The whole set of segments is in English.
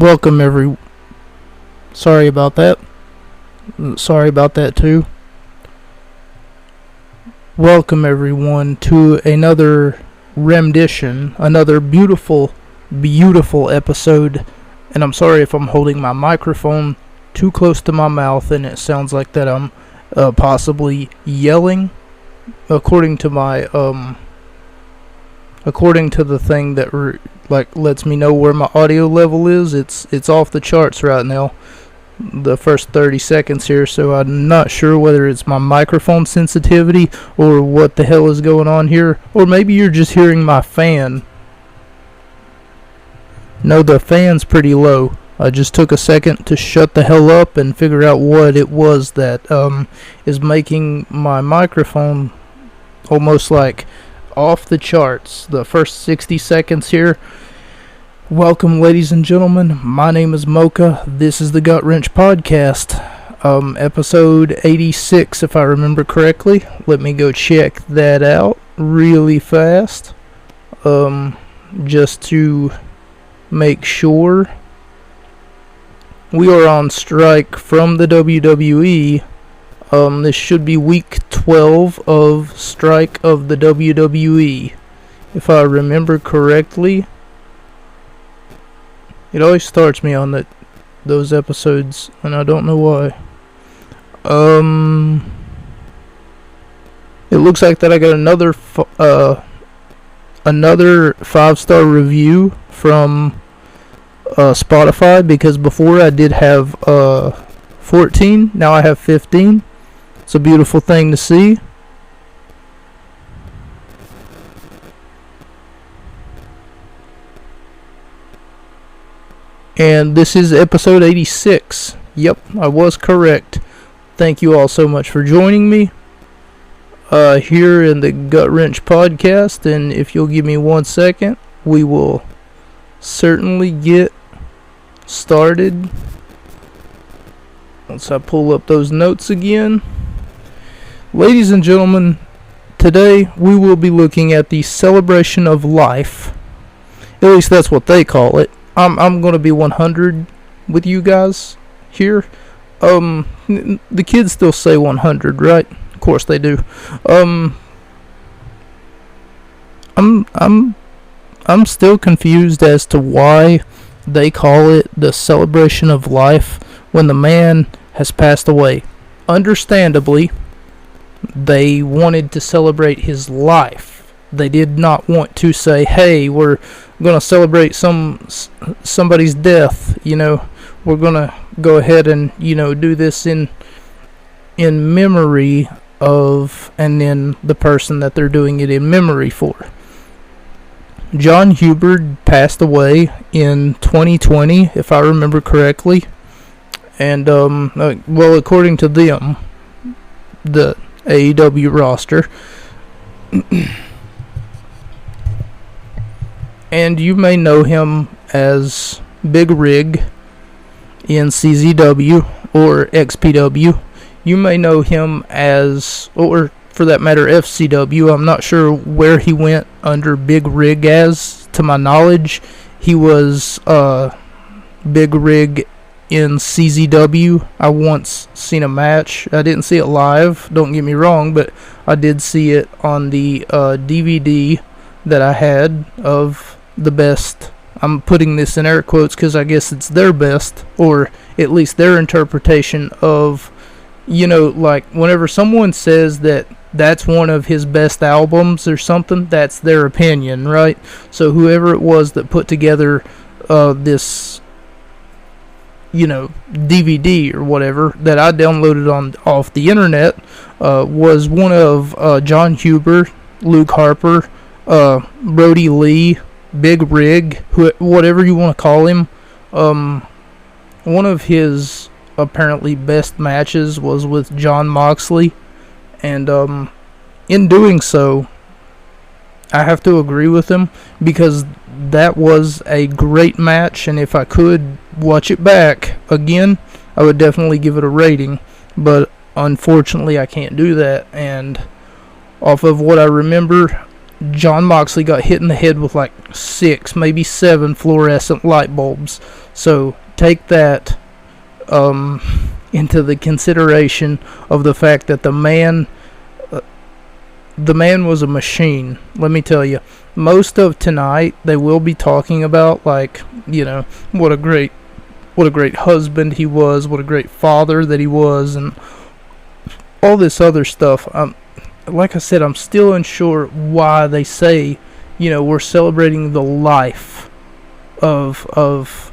Welcome Sorry about that. Sorry about that too. Welcome everyone to another rendition, another beautiful, beautiful episode. And I'm sorry if I'm holding my microphone too close to my mouth and it sounds like that I'm possibly yelling. According to the thing that lets me know where my audio level is, it's off the charts right now. The first 30 seconds here, so I'm not sure whether it's my microphone sensitivity or what the hell is going on here, or maybe you're just hearing my fan. No, the fan's pretty low. I just took a second to shut the hell up and figure out what it was that is making my microphone almost like off the charts. The first 60 seconds here. Welcome, ladies and gentlemen. My name is Mocha. This is the Gut Wrench Podcast, episode 86, if I remember correctly. Let me go check that out really fast, just to make sure. We are on strike from the WWE. This should be week 12 of strike of the WWE, if I remember correctly. It always starts me on those episodes, and I don't know why. It looks like that I got another 5-star review from Spotify, because before I did have 14, now I have 15. It's a beautiful thing to see. And this is episode 86. Yep, I was correct. Thank you all so much for joining me here in the Gut Wrench Podcast. And if you'll give me 1 second, we will certainly get started. Once I pull up those notes again. Ladies and gentlemen, today we will be looking at the celebration of life. At least that's what they call it. I'm going to be 100 with you guys here. The kids still say 100, right? Of course they do. I'm still confused as to why they call it the celebration of life when the man has passed away. Understandably, they wanted to celebrate his life. They did not want to say, hey, we're going to celebrate somebody's death. We're going to go ahead and, do this in memory of, and then the person that they're doing it in memory for. John Hubert passed away in 2020, if I remember correctly. And, according to them, the AEW roster. And you may know him as Big Rig in CZW or XPW. You may know him as, or for that matter, FCW. I'm not sure where he went under Big Rig as. To my knowledge, he was Big Rig in CZW. I once seen a match. I didn't see it live, don't get me wrong, but I did see it on the DVD that I had of the best. I'm putting this in air quotes because I guess it's their best, or at least their interpretation of, like whenever someone says that that's one of his best albums or something, that's their opinion, right? So whoever it was that put together this, DVD or whatever that I downloaded off the internet was one of John Huber, Luke Harper, Brodie Lee, Big Rig, whatever you want to call him. One of his apparently best matches was with Jon Moxley, and in doing so, I have to agree with him, because that was a great match, and if I could watch it back again, I would definitely give it a rating, but unfortunately I can't do that. And off of what I remember, Jon Moxley got hit in the head with like 6, maybe 7 fluorescent light bulbs. So take that into the consideration of the fact that the man was a machine. Let me tell you, most of tonight they will be talking about, like, you know, what a great husband he was, what a great father that he was, and all this other stuff. Like I said, I'm still unsure why they say, you know, we're celebrating the life of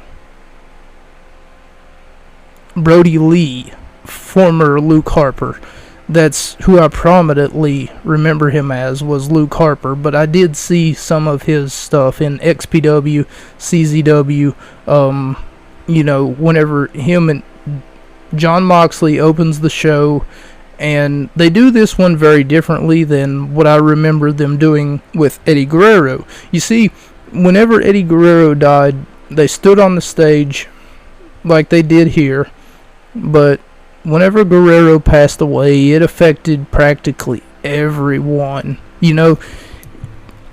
Brodie Lee, former Luke Harper. That's who I prominently remember him as, was Luke Harper. But I did see some of his stuff in XPW, CZW. You know, whenever him and Jon Moxley opens the show, and they do this one very differently than what I remember them doing with Eddie Guerrero. You see, whenever Eddie Guerrero died, they stood on the stage like they did here, but whenever Guerrero passed away, it affected practically everyone. You know,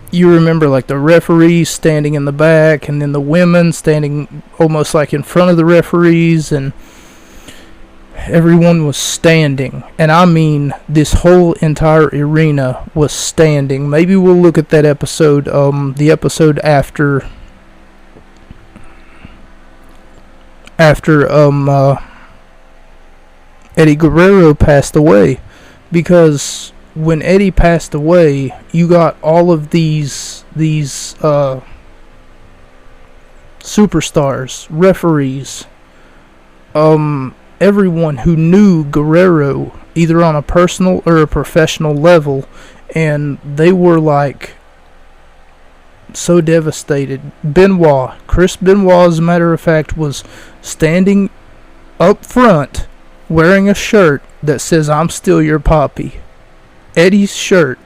you remember like the referees standing in the back, and then the women standing almost like in front of the referees, and everyone was standing. And I mean, this whole entire arena was standing. Maybe we'll look at that episode, the episode after Eddie Guerrero passed away, because when Eddie passed away, you got all of these superstars, referees, everyone who knew Guerrero either on a personal or a professional level, and they were like so devastated. Chris Benoit, as a matter of fact, was standing up front wearing a shirt that says, "I'm still your poppy." Eddie's shirt.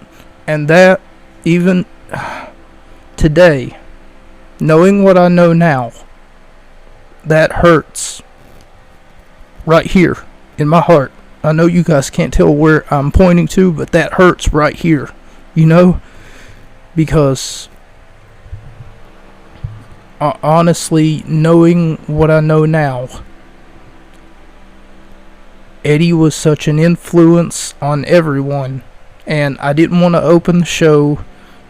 And that, even today, knowing what I know now, that hurts right here in my heart. I know you guys can't tell where I'm pointing to, but that hurts right here, you know, because honestly, knowing what I know now, Eddie was such an influence on everyone, and I didn't want to open the show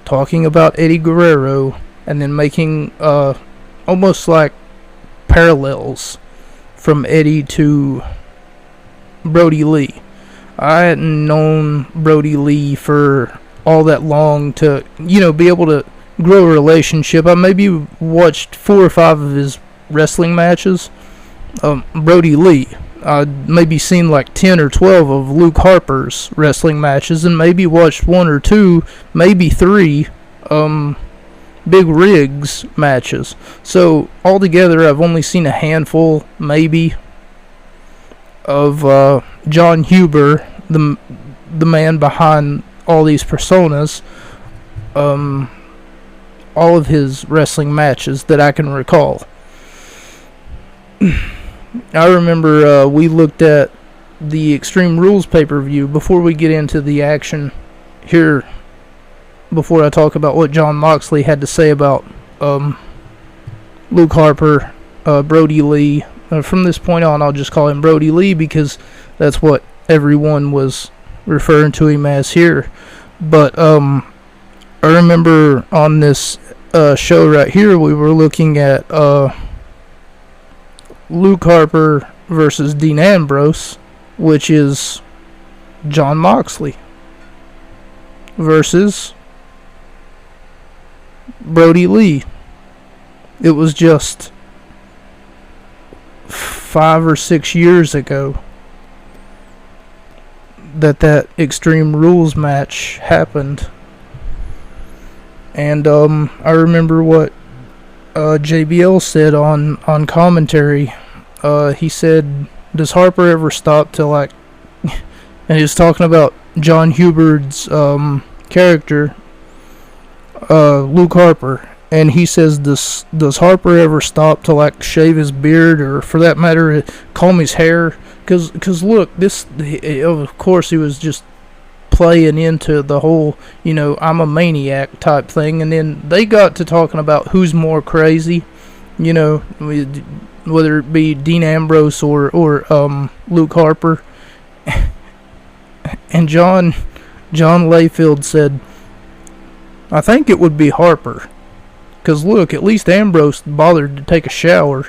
talking about Eddie Guerrero and then making almost like parallels from Eddie to Brodie Lee. I hadn't known Brodie Lee for all that long to, you know, be able to grow a relationship. I maybe watched 4 or 5 of his wrestling matches. Brodie Lee. I'd maybe seen like 10 or 12 of Luke Harper's wrestling matches, and maybe watched 1 or 2, maybe 3 Big Riggs matches. So altogether, I've only seen a handful, maybe, of John Huber, the man behind all these personas, all of his wrestling matches that I can recall. I remember we looked at the Extreme Rules pay-per-view. Before we get into the action here, before I talk about what Jon Moxley had to say about Luke Harper, Brodie Lee. From this point on, I'll just call him Brodie Lee because that's what everyone was referring to him as here. But I remember on this show right here, we were looking at Luke Harper versus Dean Ambrose, which is Jon Moxley, versus Brodie Lee. It was just 5 or 6 years ago that Extreme Rules match happened. And I remember what JBL said on commentary. He said, "Does Harper ever stop to like?" And he was talking about John Hubert's character, Luke Harper, and he says, "Does Harper ever stop to like shave his beard, or for that matter, comb his hair?" Because look, this, of course, he was just playing into the whole, I'm a maniac type thing. And then they got to talking about who's more crazy, whether it be Dean Ambrose or Luke Harper. And John Layfield said, I think it would be Harper. Because look, at least Ambrose bothered to take a shower,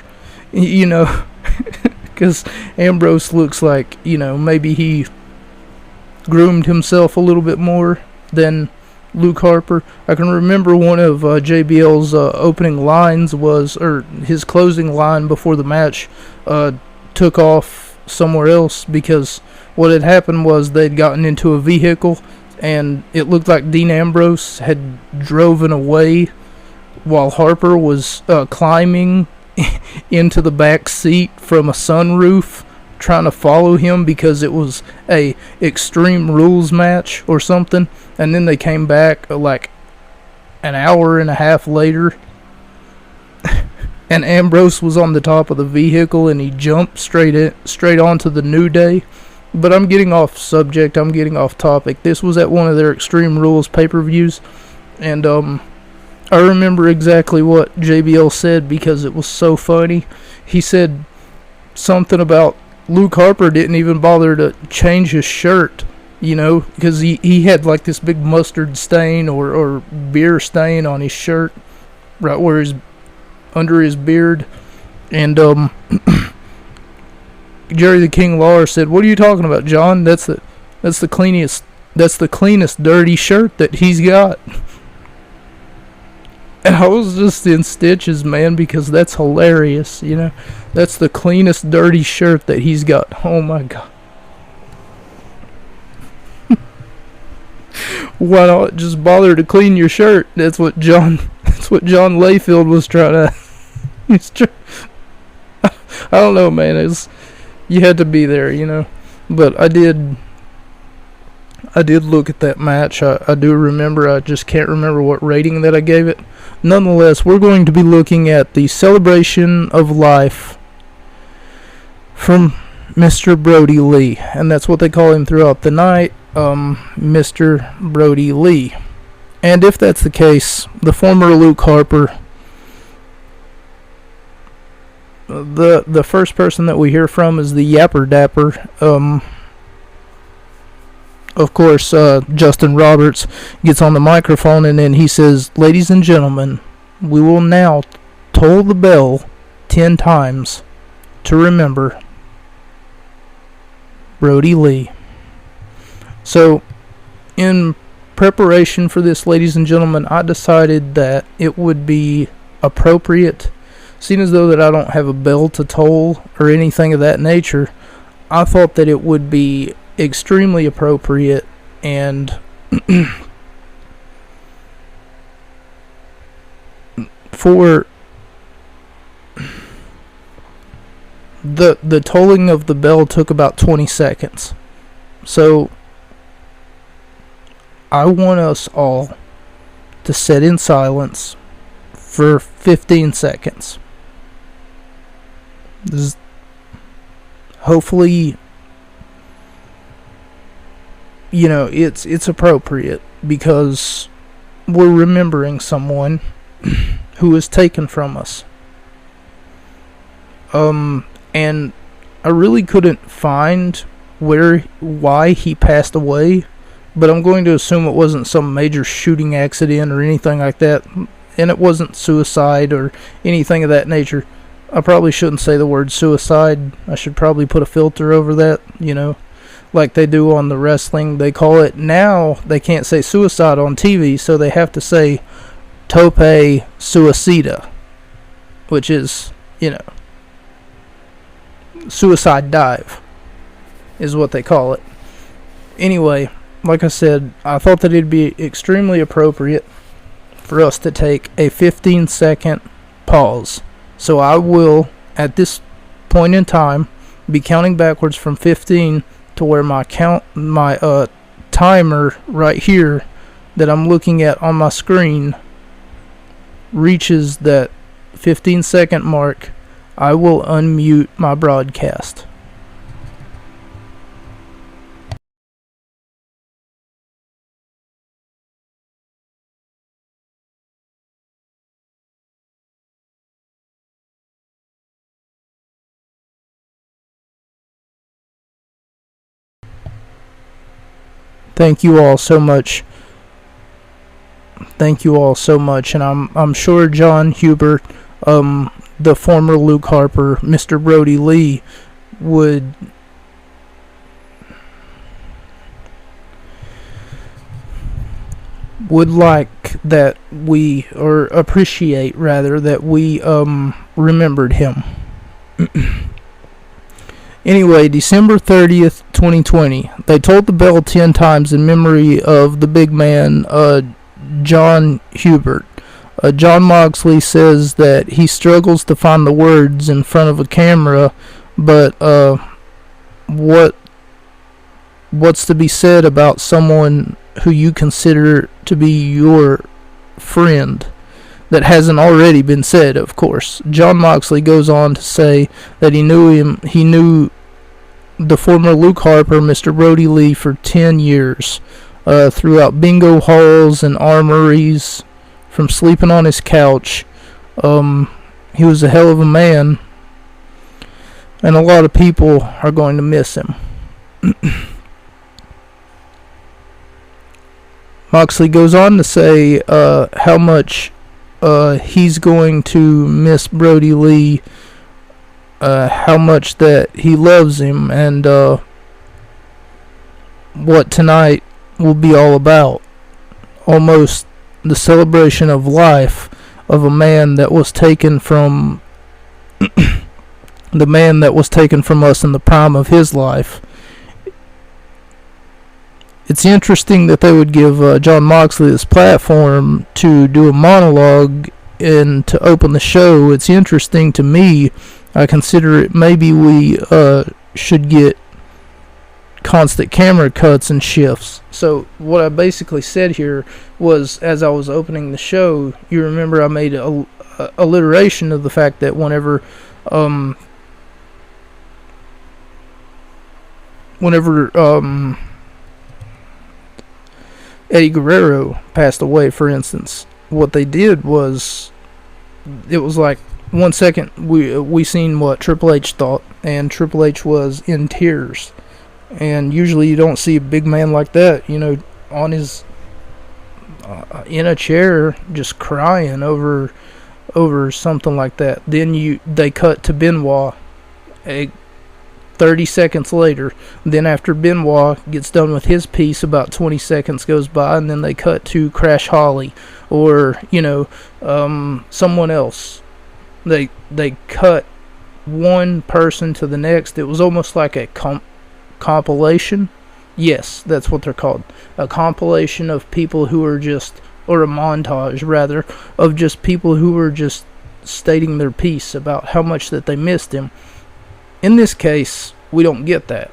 because Ambrose looks like, maybe he groomed himself a little bit more than Luke Harper. I can remember one of JBL's opening lines or his closing line before the match took off somewhere else, because what had happened was they'd gotten into a vehicle and it looked like Dean Ambrose had driven away while Harper was climbing into the back seat from a sunroof, trying to follow him because it was a Extreme Rules match or something. And then they came back like an hour and a half later, and Ambrose was on the top of the vehicle and he jumped straight onto the New Day. But I'm getting off subject, I'm getting off topic. This was at one of their Extreme Rules pay-per-views, and I remember exactly what JBL said because it was so funny. He said something about Luke Harper didn't even bother to change his shirt, because he had like this big mustard stain or beer stain on his shirt right where under his beard. And Jerry the King Lawler said, "What are you talking about, John? That's the cleanest dirty shirt that he's got." And I was just in stitches, man, because that's hilarious, That's the cleanest dirty shirt that he's got. Oh my God. Why not just bother to clean your shirt? That's what John Layfield was trying to I don't know, man. You had to be there, But I did look at that match. I do remember. I just can't remember what rating that I gave it. Nonetheless, we're going to be looking at the Celebration of Life from Mr. Brodie Lee. And that's what they call him throughout the night, Mr. Brodie Lee. And if that's the case, the former Luke Harper, the first person that we hear from is the Yapper Dapper. Of course, Justin Roberts gets on the microphone and then he says, "Ladies and gentlemen, we will now toll the bell 10 times to remember Brodie Lee." So, in preparation for this, ladies and gentlemen, I decided that it would be appropriate, seeing as though that I don't have a bell to toll or anything of that nature. I thought that it would be extremely appropriate and for the tolling of the bell took about 20 seconds. So I want us all to sit in silence for 15 seconds. Hopefully, it's appropriate because we're remembering someone who was taken from us. And I really couldn't find why he passed away, but I'm going to assume it wasn't some major shooting accident or anything like that, and it wasn't suicide or anything of that nature. I probably shouldn't say the word suicide. I should probably put a filter over that, like they do on the wrestling. They call it, now they can't say suicide on TV, so they have to say tope suicida, which is, suicide dive is what they call it. Anyway, like I said, I thought that it'd be extremely appropriate for us to take a 15-second pause. So I will, at this point in time, be counting backwards from 15 to where my timer right here that I'm looking at on my screen reaches that 15-second mark. I will unmute my broadcast. Thank you all so much. Thank you all so much, and I'm sure John Hubert, the former Luke Harper, Mr. Brodie Lee, would like that we, or appreciate rather, that we remembered him. Anyway, December 30th, 2020. They told the bell 10 times in memory of the big man, John Hubert. John Moxley says that he struggles to find the words in front of a camera, but what's to be said about someone who you consider to be your friend that hasn't already been said, of course. John Moxley goes on to say that he knew the former Luke Harper, Mr. Brodie Lee, for 10 years, throughout bingo halls and armories, from sleeping on his couch. He was a hell of a man, and a lot of people are going to miss him. Moxley goes on to say how much he's going to miss Brodie Lee, how much that he loves him, and what tonight will be all about. Almost the celebration of life of a man that was taken from the man that was taken from us in the prime of his life. It's interesting that they would give John Moxley this platform to do a monologue and to open the show. It's interesting to me. I consider it maybe we should get constant camera cuts and shifts. So what I basically said here was, as I was opening the show, you remember I made a alliteration of the fact that whenever Eddie Guerrero passed away, for instance, what they did was, it was like 1 second we seen what Triple H thought, and Triple H was in tears. And usually you don't see a big man like that, on his in a chair just crying over something like that. Then they cut to Benoit 30 seconds later. Then after Benoit gets done with his piece, about 20 seconds goes by, and then they cut to Crash Holly or someone else. They cut one person to the next. It was almost like a compilation. Yes, that's what they're called. A compilation of people who are just, or a montage rather, of just people who were just stating their piece about how much that they missed him. In this case, we don't get that.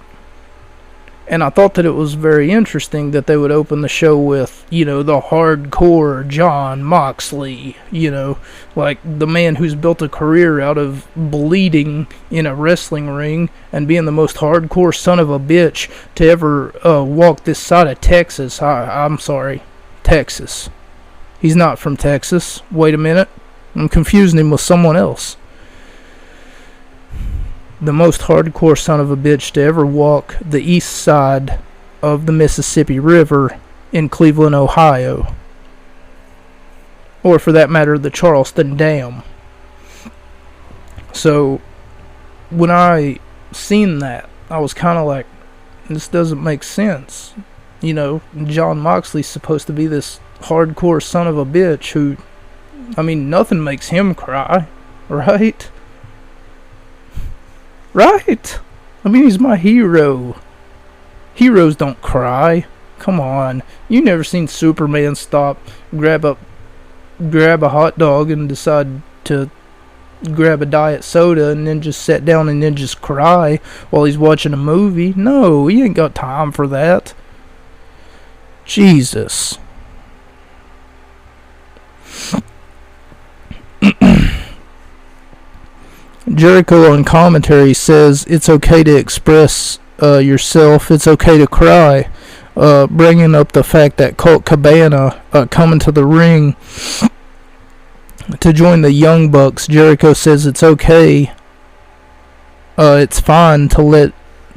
And I thought that it was very interesting that they would open the show with, the hardcore John Moxley, like the man who's built a career out of bleeding in a wrestling ring and being the most hardcore son of a bitch to ever walk this side of Texas. I'm sorry, Texas. He's not from Texas. Wait a minute. I'm confusing him with someone else. The most hardcore son of a bitch to ever walk the east side of the Mississippi River in Cleveland, Ohio. Or for that matter, the Charleston Dam. So, when I seen that, I was kind of like, this doesn't make sense. John Moxley's supposed to be this hardcore son of a bitch who, nothing makes him cry, right? Right? He's my hero. Heroes don't cry. Come on. You never seen Superman stop, grab a hot dog and decide to grab a diet soda and then just sit down and then just cry while he's watching a movie? No, he ain't got time for that. Jesus. Jericho on commentary says it's okay to express yourself. It's okay to cry. Bringing up the fact that Colt Cabana coming to the ring to join the Young Bucks. Jericho says it's okay. It's fine to let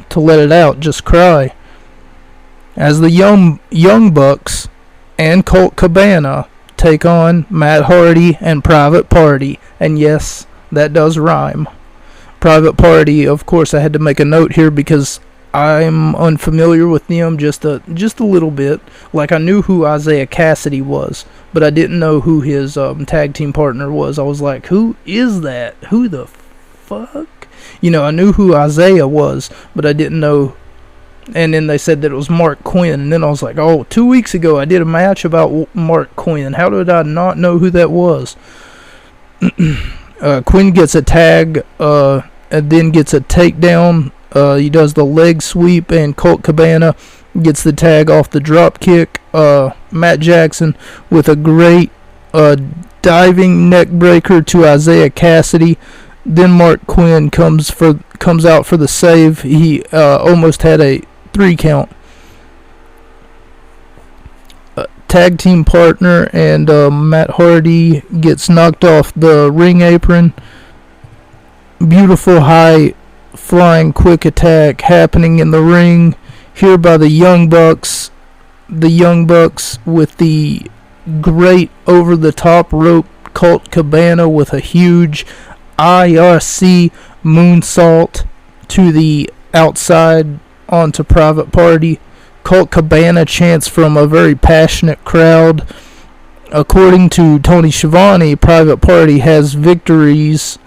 it out. Just cry. as the Young Bucks and Colt Cabana take on Matt Hardy and Private Party. And yes, that does rhyme. Private Party, of course, I had to make a note here because I'm unfamiliar with them just a little bit. Like, I knew who Isaiah Cassidy was, but I didn't know who his tag team partner was. I was like, who is that? Who the fuck? You know, I knew who Isaiah was, but I didn't know. And then they said that it was Mark Quinn. And then I was like, oh, 2 weeks ago I did a match about Mark Quinn. How did I not know who that was? Quinn gets a tag and then gets a takedown. He does the leg sweep, and Colt Cabana gets the tag off the drop kick. Matt Jackson with a great diving neck breaker to Isaiah Cassidy. Then Mark Quinn comes out for the save. He almost had a 3 count. Tag team partner and Matt Hardy gets knocked off the ring apron. Beautiful high flying quick attack happening in the ring here by the Young Bucks. The Young Bucks with the great over the top rope Colt Cabana with a huge IRC moonsault to the outside onto Private Party. Colt Cabana chants from a very passionate crowd. According to Tony Schiavone, Private Party has victories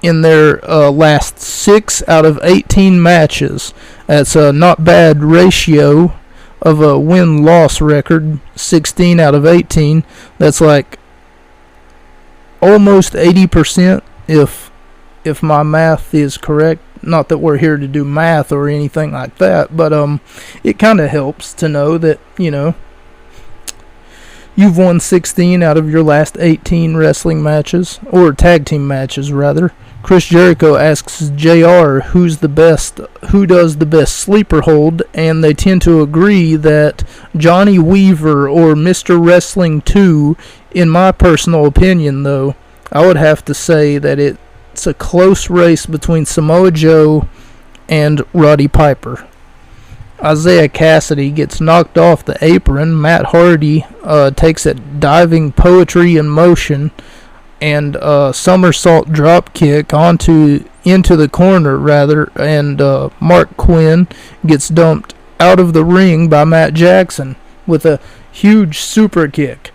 in their last 6 out of 18 matches. That's a not bad ratio of a win-loss record, 16 out of 18. That's like almost 80% if my math is correct. Not that we're here to do math or anything like that, but it kind of helps to know that, you know, you've won 16 out of your last 18 wrestling matches, or tag team matches rather. Chris Jericho asks JR who does the best sleeper hold, and they tend to agree that Johnny Weaver or Mr. Wrestling 2, in my personal opinion though, I would have to say that it's a close race between Samoa Joe and Roddy Piper. Isaiah Cassidy gets knocked off the apron. Matt Hardy takes a diving poetry in motion and somersault drop kick into the corner rather, and Mark Quinn gets dumped out of the ring by Matt Jackson with a huge super kick.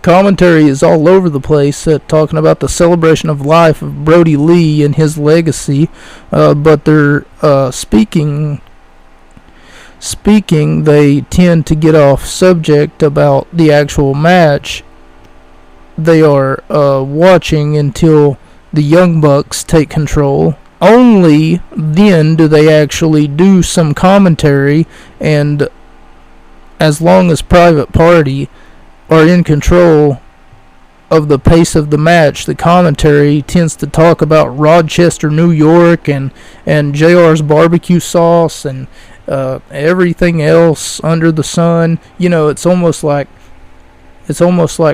Commentary is all over the place talking about the celebration of life of Brodie Lee and his legacy, but they're speaking, they tend to get off subject about the actual match. They are watching until the Young Bucks take control. Only then do they actually do some commentary, and as long as Private Party are in control of the pace of the match, the commentary tends to talk about Rochester, New York, and JR's barbecue sauce and everything else under the sun. You know, it's almost like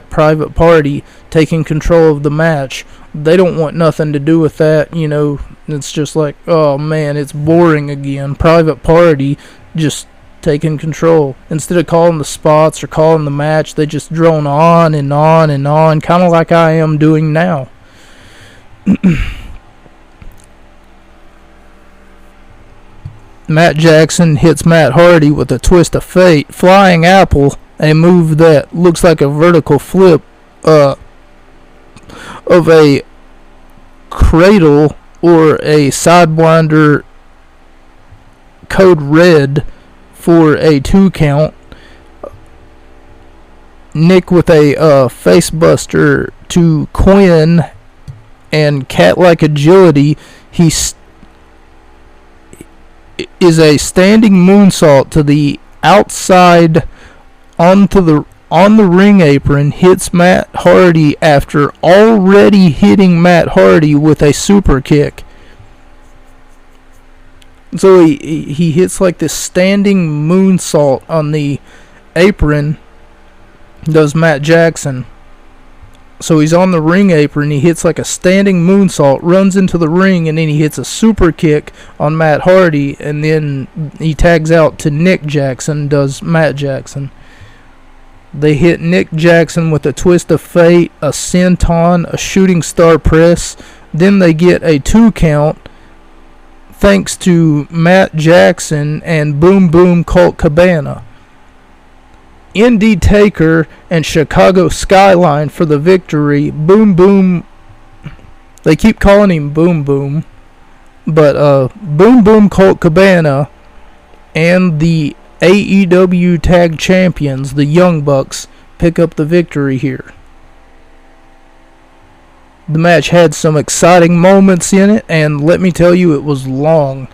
Private Party taking control of the match. They don't want nothing to do with that. You know, it's just like, oh man, it's boring again. Private Party just taking control. Instead of calling the spots or calling the match, they just drone on and on and on, kind of like I am doing now. Matt Jackson hits Matt Hardy with a twist of fate, flying apple, a move that looks like a vertical flip of a cradle or a sidewinder, code red for a 2 count. Nick with a face buster to Quinn, and cat-like agility. He is a standing moonsault to the outside on the ring apron, hits Matt Hardy after already hitting Matt Hardy with a super kick. So he hits like this standing moonsault on the apron, does Matt Jackson. So he's on the ring apron, he hits like a standing moonsault, runs into the ring, and then he hits a super kick on Matt Hardy, and then he tags out to Nick Jackson, does Matt Jackson. They hit Nick Jackson with a twist of fate, a senton, a shooting star press. Then they get a 2 count thanks to Matt Jackson and Boom Boom Colt Cabana. Indy Taker and Chicago Skyline for the victory. Boom Boom, they keep calling him Boom Boom, but Boom Boom Colt Cabana and the AEW Tag Champions, the Young Bucks, pick up the victory here. The match had some exciting moments in it, and let me tell you, it was long.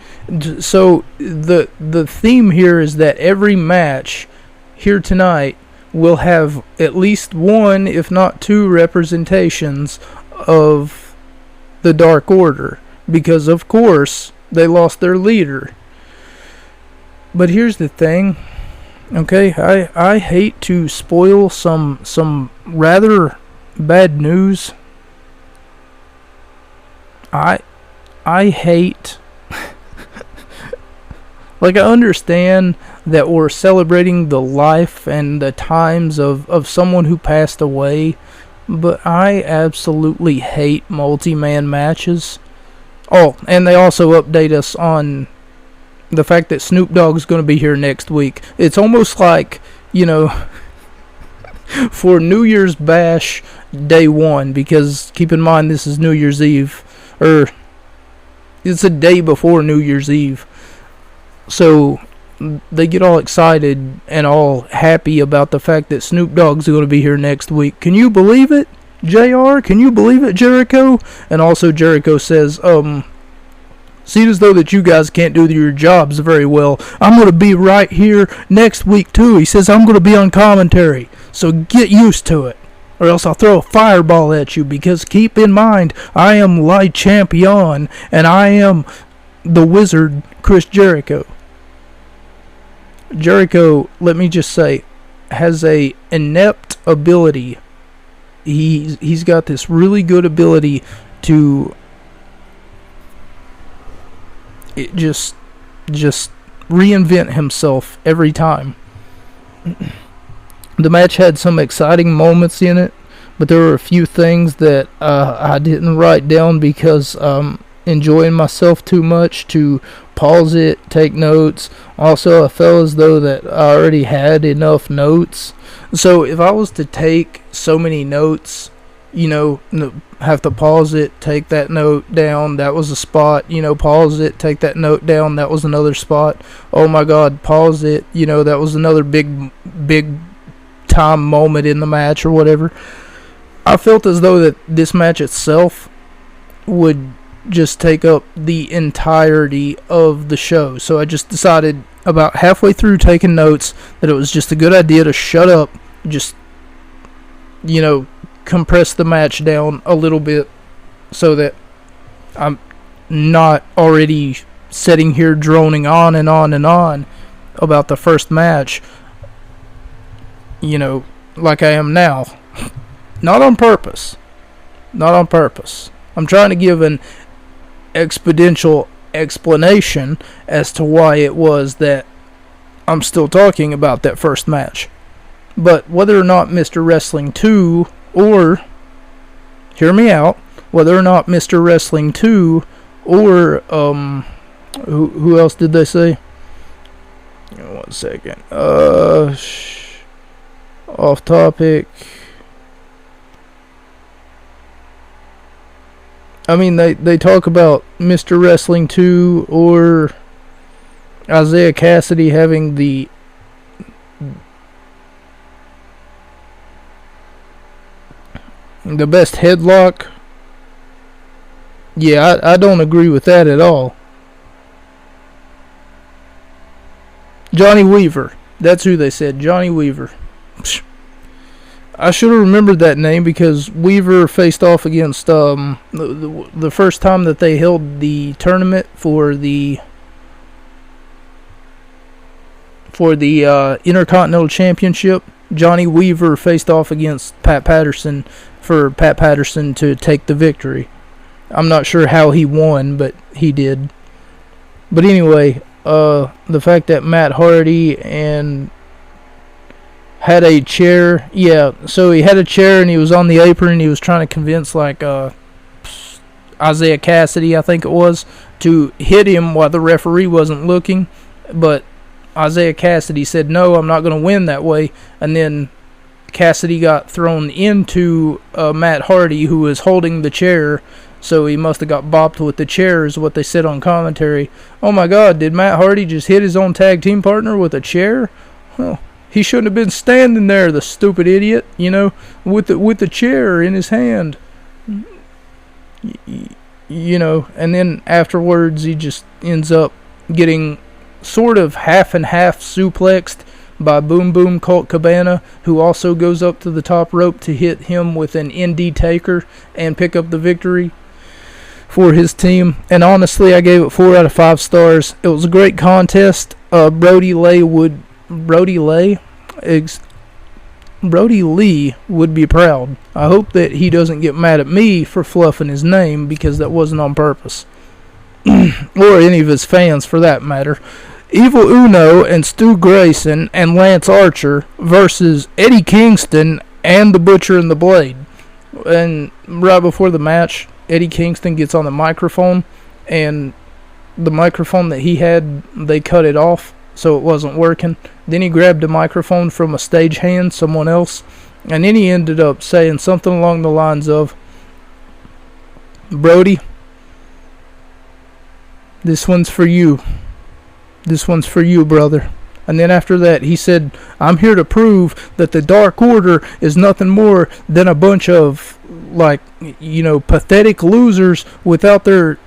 So the theme here is that every match here tonight will have at least one, if not two, representations of the Dark Order, because of course they lost their leader. But here's the thing, okay, I hate to spoil some rather bad news. I hate like, I understand that we're celebrating the life and the times of someone who passed away, but I absolutely hate multi-man matches. Oh, and they also update us on the fact that Snoop Dogg's going to be here next week. It's almost like, you know, for New Year's Bash Day 1, because keep in mind this is New Year's Eve, or it's a day before New Year's Eve. So they get all excited and all happy about the fact that Snoop Dogg's going to be here next week. Can you believe it, JR? Can you believe it, Jericho? And also Jericho says, seems as though that you guys can't do your jobs very well. I'm going to be right here next week too. He says I'm going to be on commentary. So get used to it, or else I'll throw a fireball at you, because keep in mind, I am Le Champion, and I am the Wizard, Chris Jericho. Jericho, let me just say, has a inept ability. He's got this really good ability to just reinvent himself every time. The match had some exciting moments in it, but there were a few things that I didn't write down because enjoying myself too much to pause it, take notes. Also, I felt as though that I already had enough notes. So if I was to take so many notes, you know, have to pause it, take that note down, that was a spot, you know, pause it, take that note down, that was another spot. Oh my God, pause it, you know, that was another big time moment in the match or whatever. I felt as though that this match itself would just take up the entirety of the show. So I just decided about halfway through taking notes that it was just a good idea to shut up, just, you know, compress the match down a little bit so that I'm not already sitting here droning on and on and on about the first match, you know, like I am now. Not on purpose. Not on purpose. I'm trying to give an exponential explanation as to why it was that I'm still talking about that first match. But whether or not Mr. Wrestling 2, or, hear me out, whether or not Mr. Wrestling 2, or, who else did they say? 1 second. Off topic. I mean, they talk about Mr. Wrestling 2 or Isaiah Cassidy having the best headlock. Yeah, I don't agree with that at all. Johnny Weaver. That's who they said, Johnny Weaver. I should have remembered that name because Weaver faced off against the first time that they held the tournament for the Intercontinental Championship. Johnny Weaver faced off against Pat Patterson for Pat Patterson to take the victory. I'm not sure how he won, but he did. But anyway, the fact that Matt Hardy and had a chair, so he had a chair and he was on the apron and he was trying to convince Isaiah Cassidy, I think it was, to hit him while the referee wasn't looking, but Isaiah Cassidy said, no, I'm not going to win that way, and then Cassidy got thrown into Matt Hardy, who was holding the chair, so he must have got bopped with the chair, is what they said on commentary. Oh my God, did Matt Hardy just hit his own tag team partner with a chair? Well, he shouldn't have been standing there, the stupid idiot, with the chair in his hand. And then afterwards he just ends up getting sort of half and half suplexed by Boom Boom Colt Cabana, who also goes up to the top rope to hit him with an ND Taker and pick up the victory for his team. And honestly, I gave it 4 out of 5 stars. It was a great contest. Brodie Lee would be proud. I hope that he doesn't get mad at me for fluffing his name, because that wasn't on purpose. Or any of his fans, for that matter. Evil Uno and Stu Grayson and Lance Archer versus Eddie Kingston and the Butcher and the Blade. And right before the match, Eddie Kingston gets on the microphone, and the microphone that he had, they cut it off, so it wasn't working. Then he grabbed a microphone from a stagehand, someone else, and then he ended up saying something along the lines of, Brodie, this one's for you. This one's for you, brother. And then after that, he said, I'm here to prove that the Dark Order is nothing more than a bunch of, pathetic losers without their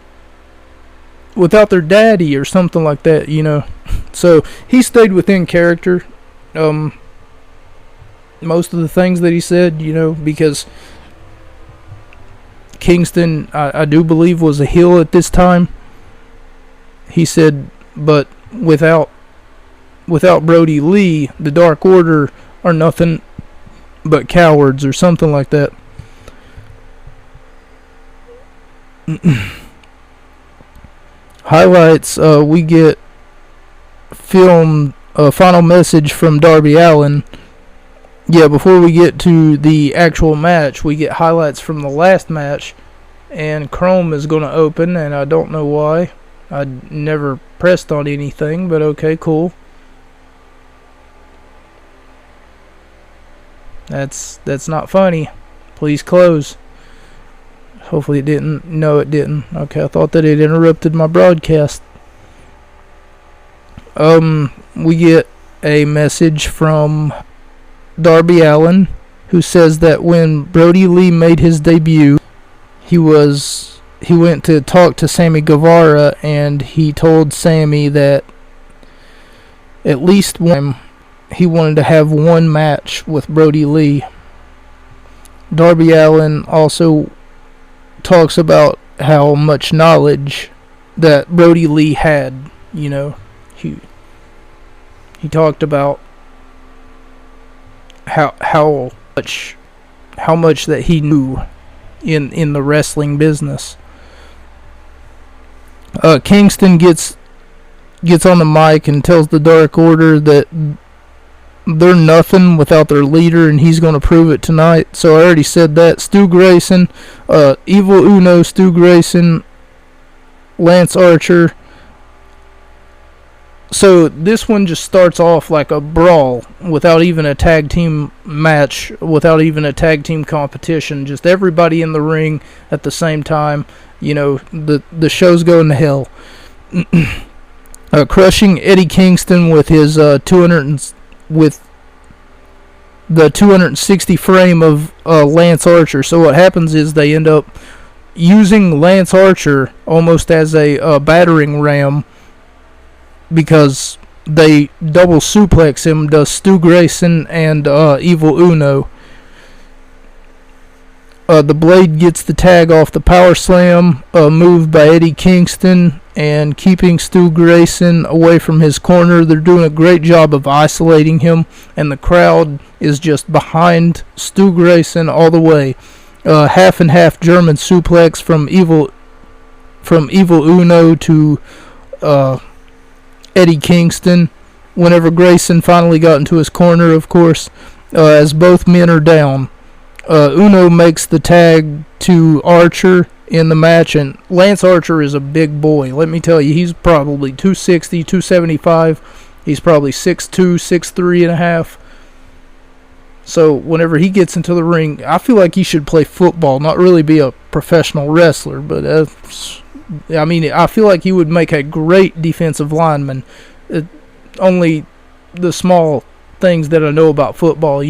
daddy or something like that, So he stayed within character. Most of the things that he said, because Kingston, I do believe, was a heel at this time. He said, but without Brodie Lee, the Dark Order are nothing but cowards or something like that. Highlights, we get filmed a final message from Darby Allin. Before we get to the actual match, we get highlights from the last match, and Chrome is going to open, and I don't know why. I never pressed on anything, but okay, cool. That's not funny. Please close. Hopefully it didn't. No, it didn't. Okay, I thought that it interrupted my broadcast. We get a message from Darby Allin, who says that when Brodie Lee made his debut, he went to talk to Sammy Guevara, and he told Sammy that at least he wanted to have one match with Brodie Lee. Darby Allin also talks about how much knowledge that Brodie Lee had. He talked about how much that he knew in the wrestling business. Kingston gets on the mic and tells the Dark Order that they're nothing without their leader, and he's going to prove it tonight. So I already said that. Stu Grayson, Evil Uno, Stu Grayson, Lance Archer. So this one just starts off like a brawl without even a tag team match, without even a tag team competition. Just everybody in the ring at the same time. The show's going to hell. Crushing Eddie Kingston with his with the 260 frame of Lance Archer. So what happens is they end up using Lance Archer almost as a battering ram, because they double suplex him, does Stu Grayson and Evil Uno. The Blade gets the tag off the power slam, moved by Eddie Kingston, and keeping Stu Grayson away from his corner. They're doing a great job of isolating him, and the crowd is just behind Stu Grayson all the way. half and half German suplex from Evil Uno to Eddie Kingston. Whenever Grayson finally got into his corner, of course, as both men are down, Uno makes the tag to Archer in the match, and Lance Archer is a big boy. Let me tell you, he's probably 260, 275. He's probably 6'2", 6'3 and a half. So whenever he gets into the ring, I feel like he should play football, not really be a professional wrestler. But I feel like he would make a great defensive lineman. Only the small things that I know about football,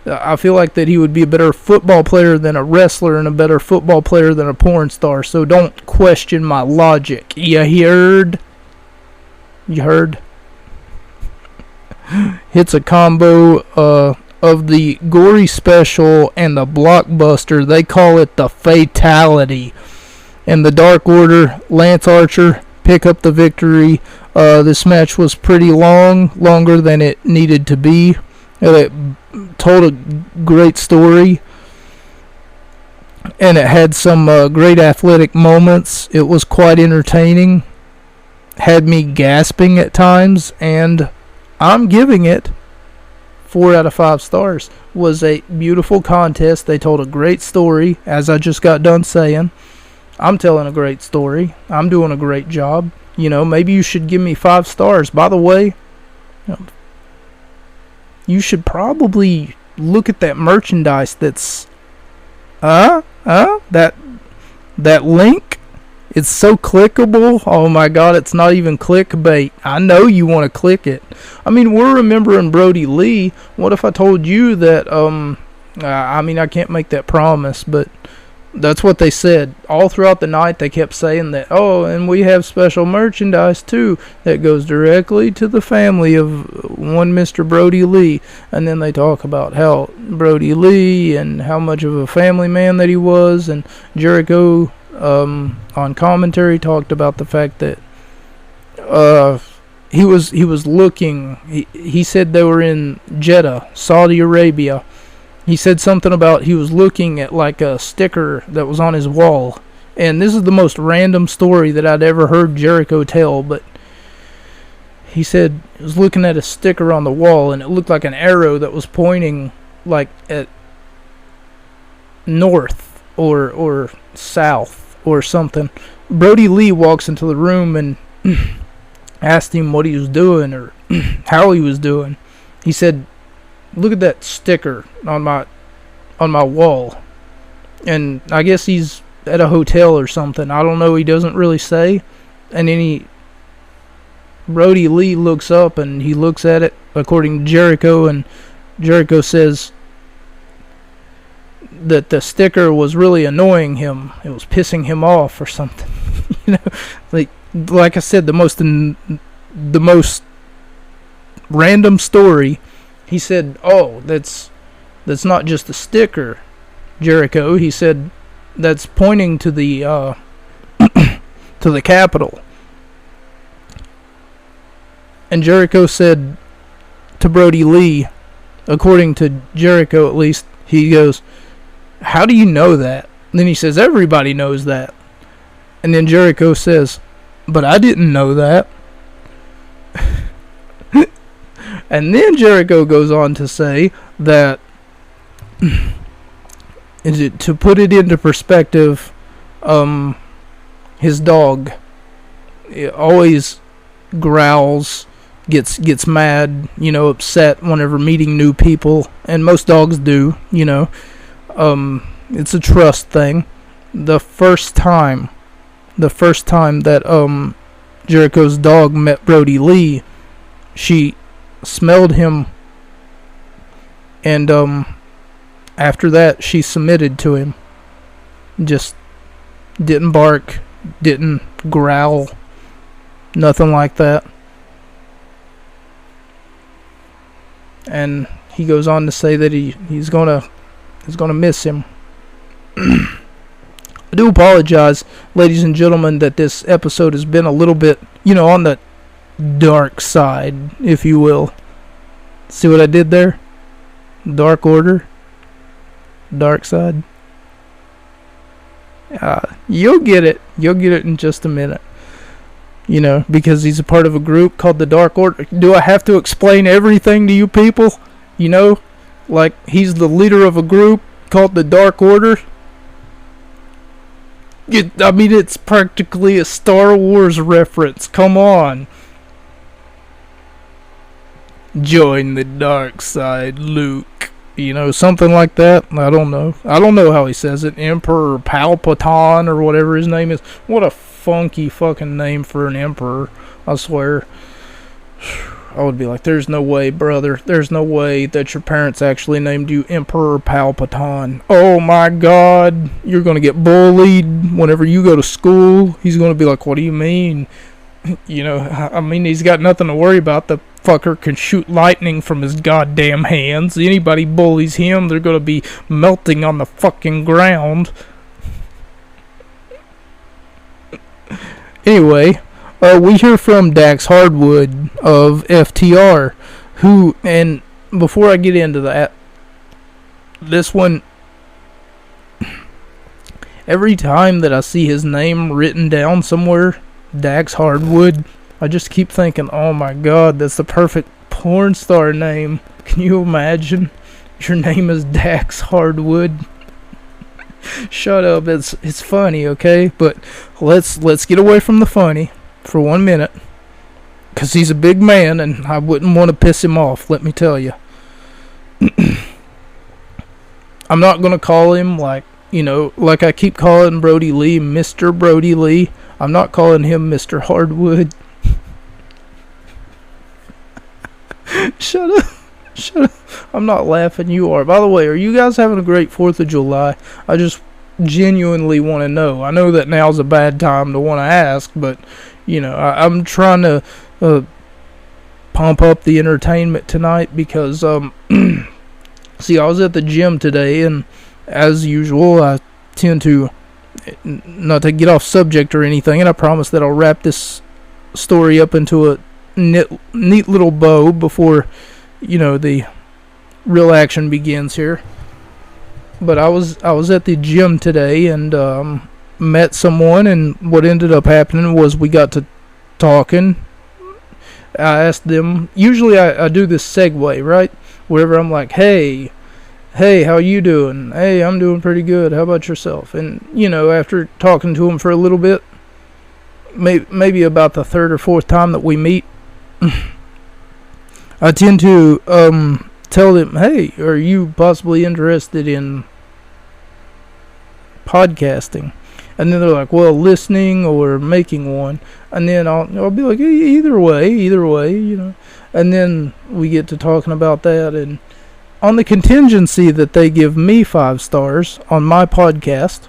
I feel like that he would be a better football player than a wrestler and a better football player than a porn star. So don't question my logic. You heard? You heard? Hits a combo of the gory special and the blockbuster. They call it the fatality. And the Dark Order, Lance Archer, pick up the victory. This match was pretty longer than it needed to be. It told a great story, and it had some great athletic moments. It was quite entertaining, had me gasping at times, and I'm giving it 4 out of 5 stars. Was a beautiful contest. They told a great story, as I just got done saying. I'm telling a great story. I'm doing a great job. Maybe you should give me 5 stars. By the way, you should probably look at that merchandise that's that link. It's so clickable. Oh my god, it's not even clickbait. I know you want to click it. We're remembering Brodie Lee. What if I told you that I can't make that promise, but that's what they said. All throughout the night they kept saying that, and we have special merchandise too that goes directly to the family of one Mr. Brodie Lee. And then they talk about how Brodie Lee and how much of a family man that he was. And Jericho on commentary talked about the fact that he was looking, he said they were in Jeddah, Saudi Arabia. He said something about he was looking at like a sticker that was on his wall. And this is the most random story that I'd ever heard Jericho tell, but he said he was looking at a sticker on the wall and it looked like an arrow that was pointing like at north or south or something. Brodie Lee walks into the room and asked him what he was doing or how he was doing. He said, "Look at that sticker on my wall." And I guess he's at a hotel or something. I don't know. He doesn't really say. And then Brodie Lee looks up and he looks at it according to Jericho, and Jericho says that the sticker was really annoying him. It was pissing him off or something. Like I said, the most random story. He said, that's not just a sticker, Jericho. He said, that's pointing to the to the Capitol. And Jericho said to Brodie Lee, according to Jericho at least, he goes, "How do you know that?" And then he says, "Everybody knows that." And then Jericho says, "But I didn't know that." And then Jericho goes on to say that, to put it into perspective, his dog always growls, gets mad, upset whenever meeting new people, and most dogs do, it's a trust thing. The first time that Jericho's dog met Brodie Lee, she smelled him, and after that she submitted to him. Just didn't bark, didn't growl, nothing like that. And he goes on to say that he's gonna miss him. I do apologize, ladies and gentlemen, that this episode has been a little bit, on the dark side, if you will. See what I did there? Dark Order, dark side. You'll get it. You'll get it in just a minute. You know, because he's a part of a group called the Dark Order. Do I have to explain everything to you people? You know, like he's the leader of a group called the Dark Order. I mean, it's practically a Star Wars reference. Come on. Join the dark side, Luke. You know, something like that. I don't know. I don't know how he says it. Emperor Palpatine or whatever his name is. What a funky fucking name for an emperor. I swear. I would be like, there's no way, brother. There's no way that your parents actually named you Emperor Palpatine. Oh my God. You're going to get bullied whenever you go to school. He's going to be like, what do you mean? You know, I mean, he's got nothing to worry about. The fucker can shoot lightning from his goddamn hands. Anybody bullies him, they're going to be melting on the fucking ground. Anyway, we hear from Dax Hardwood of FTR, who, and before I get into that, this one, every time that I see his name written down somewhere, Dax Hardwood, I just keep thinking, oh my God, that's the perfect porn star name. Can you imagine? Your name is Dax Hardwood. Shut up, it's funny, okay? But let's get away from the funny for 1 minute, because he's a big man and I wouldn't want to piss him off, let me tell you. I'm not going to call him like, you know, like I keep calling Brodie Lee Mr. Brodie Lee. I'm not calling him Mr. Hardwood. Shut up. Shut up. I'm not laughing, you are. By the way, are you guys having a great 4th of July? I just genuinely want to know. I know that now's a bad time to want to ask, but, you know, I'm trying to pump up the entertainment tonight because, see, I was at the gym today, and as usual, I tend to, not to get off subject or anything, and I promise that I'll wrap this story up into a neat little bow before, you know, the real action begins here. But I was at the gym today and met someone, and what ended up happening was we got to talking. I asked them, usually I do this segue, right? Wherever I'm like, hey, how you doing? Hey, I'm doing pretty good. How about yourself? And, you know, after talking to them for a little bit, maybe about the 3rd or 4th time that we meet, I tend to tell them, hey, are you possibly interested in podcasting? And then they're like, well, listening or making one. And then I'll be like, either way, you know. And then we get to talking about that, and on the contingency that they give me 5 stars on my podcast,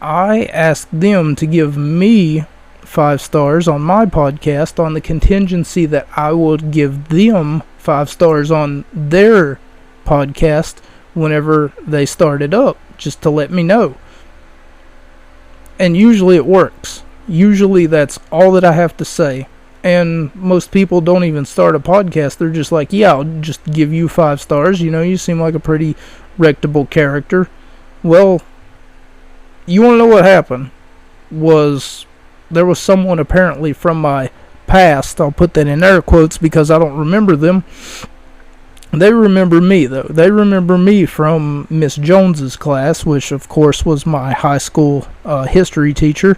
I ask them to give me 5 stars on my podcast on the contingency that I will give them 5 stars on their podcast whenever they start it up, just to let me know. And usually it works. Usually that's all that I have to say. And most people don't even start a podcast. They're just like, yeah, I'll just give you 5 stars. You know, you seem like a pretty reputable character. Well, you want to know what happened? There was someone apparently from my past. I'll put that in air quotes because I don't remember them. They remember me, though. They remember me from Miss Jones's class, which, of course, was my high school history teacher.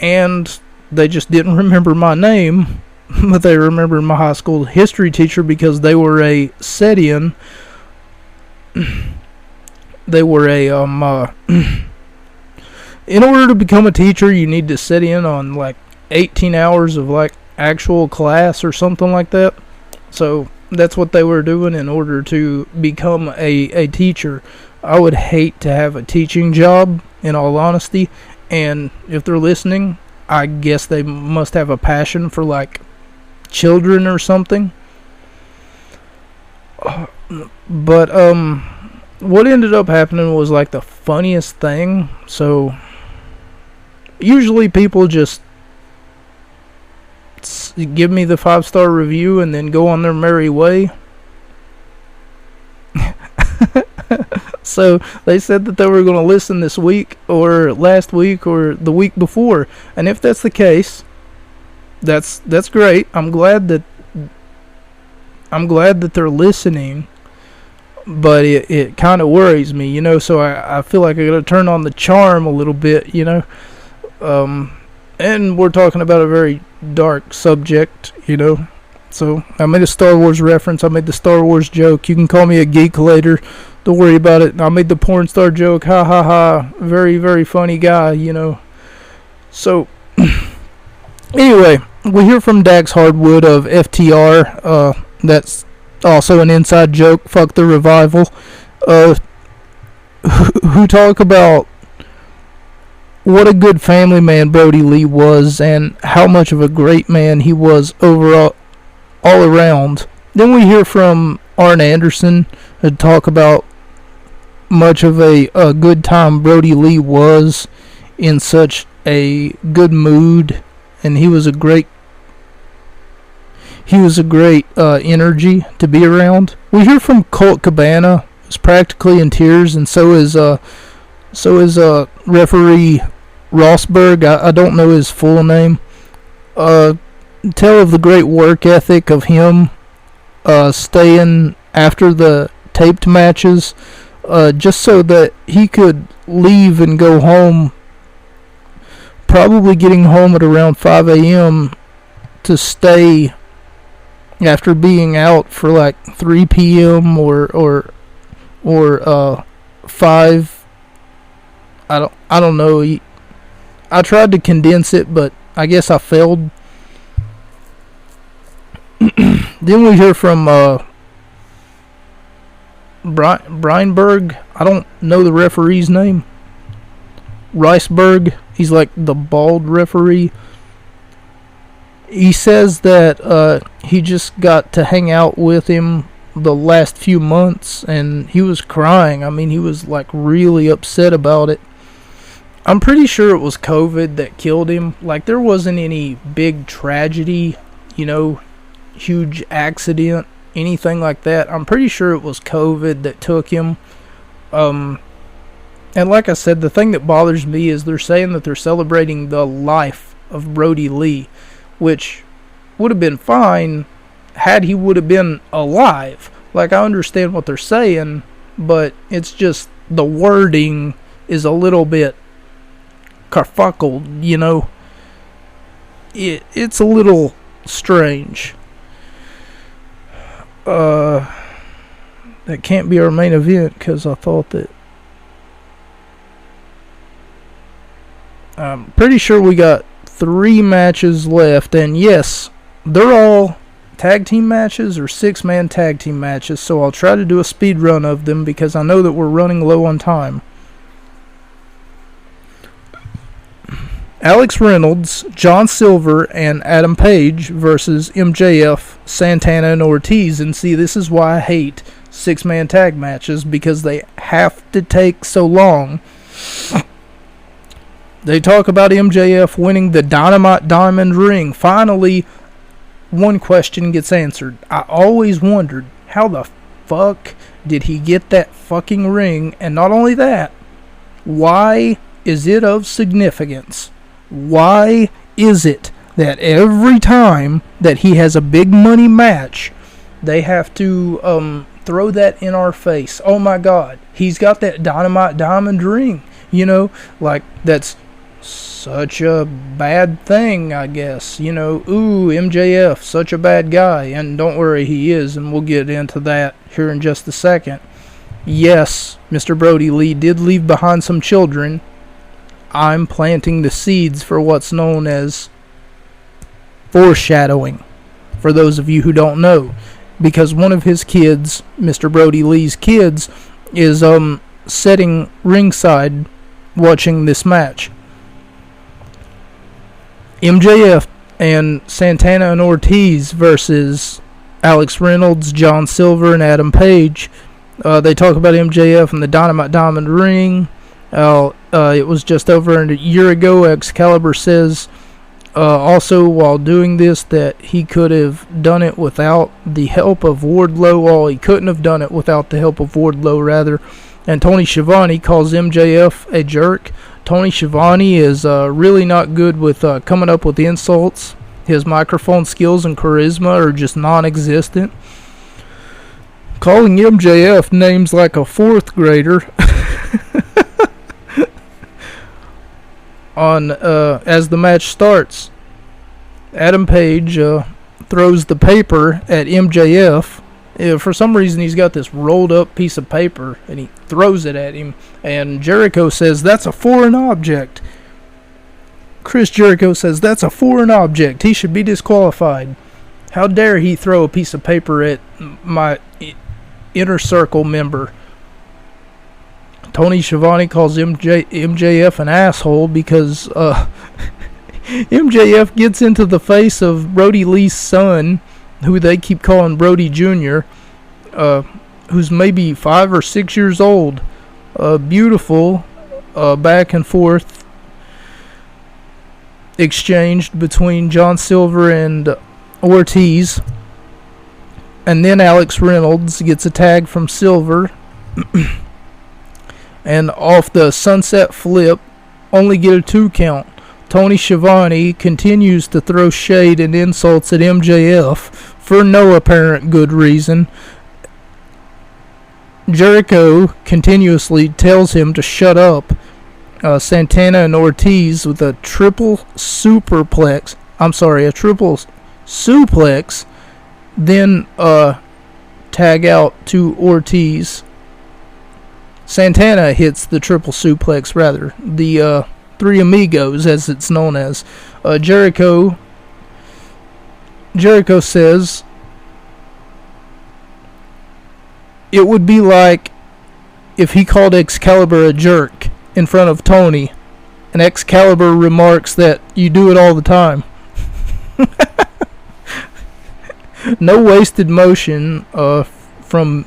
And they just didn't remember my name, but they remembered my high school history teacher because they were a set-in. They were a, in order to become a teacher, you need to sit in on, like, 18 hours of, like, actual class or something like that. So that's what they were doing in order to become a teacher. I would hate to have a teaching job, in all honesty. And if they're listening, I guess they must have a passion for, like, children or something. But what ended up happening was, like, the funniest thing. So usually people just give me the 5-star review and then go on their merry way. So they said that they were going to listen this week or last week or the week before. And if that's the case, that's great. I'm glad that they're listening. But it kind of worries me, so I feel like I got to turn on the charm a little bit, and we're talking about a very dark subject, So I made a Star Wars reference. I made the Star Wars joke. You can call me a geek later. Don't worry about it. I made the porn star joke. Ha ha ha. Very, very funny guy, So, anyway, we hear from Dax Hardwood of FTR. That's also an inside joke. Fuck the Revival. Who talk about what a good family man Brodie Lee was and how much of a great man he was overall, all around. Then we hear from Arn Anderson to talk about much of a good time Brodie Lee was in such a good mood, and he was a great energy to be around. We hear from Colt Cabana, who's practically in tears, and so is referee Rosberg. I don't know his full name. Tell of the great work ethic of him staying after the taped matches, just so that he could leave and go home, probably getting home at around 5 a.m. to stay after being out for like 3 p.m. or 5. I don't know. I tried to condense it, but I guess I failed. Then we hear from Breinberg. I don't know the referee's name. Riceberg. He's like the bald referee. He says that he just got to hang out with him the last few months, and he was crying. I mean, he was like really upset about it. I'm pretty sure it was COVID that killed him. Like, there wasn't any big tragedy, huge accident, anything like that. I'm pretty sure it was COVID that took him. And like I said, the thing that bothers me is they're saying that they're celebrating the life of Brodie Lee, which would have been fine had he would have been alive. Like, I understand what they're saying, but it's just the wording is a little bit carfuckled, It's a little strange. That can't be our main event, because I thought that... I'm pretty sure we got 3 matches left, and yes, they're all tag team matches or 6-man tag team matches, so I'll try to do a speed run of them because I know that we're running low on time. Alex Reynolds, John Silver, and Adam Page versus MJF, Santana, and Ortiz. And see, this is why I hate 6-man tag matches, because they have to take so long. They talk about MJF winning the Dynamite Diamond ring. Finally, one question gets answered. I always wondered, how the fuck did he get that fucking ring? And not only that, why is it of significance? Why is it that every time that he has a big money match, they have to throw that in our face? Oh my God, he's got that Dynamite Diamond ring. Like, that's such a bad thing, I guess. Ooh, MJF, such a bad guy. And don't worry, he is, and we'll get into that here in just a second. Yes, Mr. Brodie Lee did leave behind some children. I'm planting the seeds for what's known as foreshadowing, for those of you who don't know, because one of his kids, Mr. Brodie Lee's kids, is sitting ringside watching this match. MJF and Santana and Ortiz versus Alex Reynolds, John Silver, and Adam Page. They talk about MJF and the Dynamite Diamond ring. It was just over a year ago. Excalibur says also while doing this that he could have done it without the help of Wardlow. Well, he couldn't have done it without the help of Wardlow, rather. and Tony Schiavone calls MJF a jerk. Tony Schiavone is really not good with coming up with insults. His microphone skills and charisma are just non-existent. Calling MJF names like a fourth grader on as the match starts. Adam Page throws the paper at MJF. For some reason, he's got this rolled up piece of paper, and he throws it at him. And Jericho says, "That's a foreign object." Chris Jericho says, "That's a foreign object. He should be disqualified. How dare he throw a piece of paper at my Inner Circle member?" Tony Schiavone calls MJF an asshole because MJF gets into the face of Brodie Lee's son, who they keep calling Brodie Jr., who's maybe 5 or 6 years old. Beautiful back and forth exchanged between John Silver and Ortiz. And then Alex Reynolds gets a tag from Silver. And off the sunset flip, only get a 2 count. Tony Schiavone continues to throw shade and insults at MJF for no apparent good reason. Jericho continuously tells him to shut up. Santana and Ortiz with a triple suplex, then tag out to Ortiz. Santana hits the triple suplex, rather. The Three Amigos, as it's known as. Jericho says it would be like if he called Excalibur a jerk in front of Tony, and Excalibur remarks that you do it all the time. No wasted motion from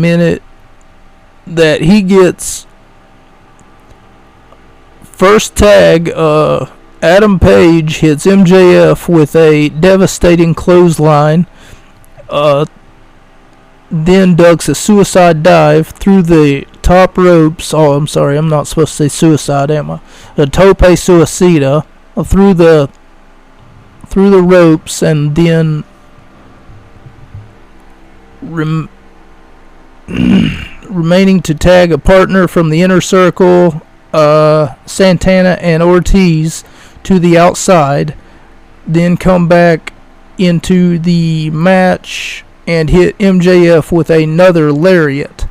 minute that he gets first tag. Adam Page hits MJF with a devastating clothesline, then ducks a suicide dive through the top ropes. Oh, I'm sorry, I'm not supposed to say suicide, am I? A tope suicida through the ropes, and then remaining to tag a partner from the Inner Circle, Santana and Ortiz, to the outside, then come back into the match and hit MJF with another lariat.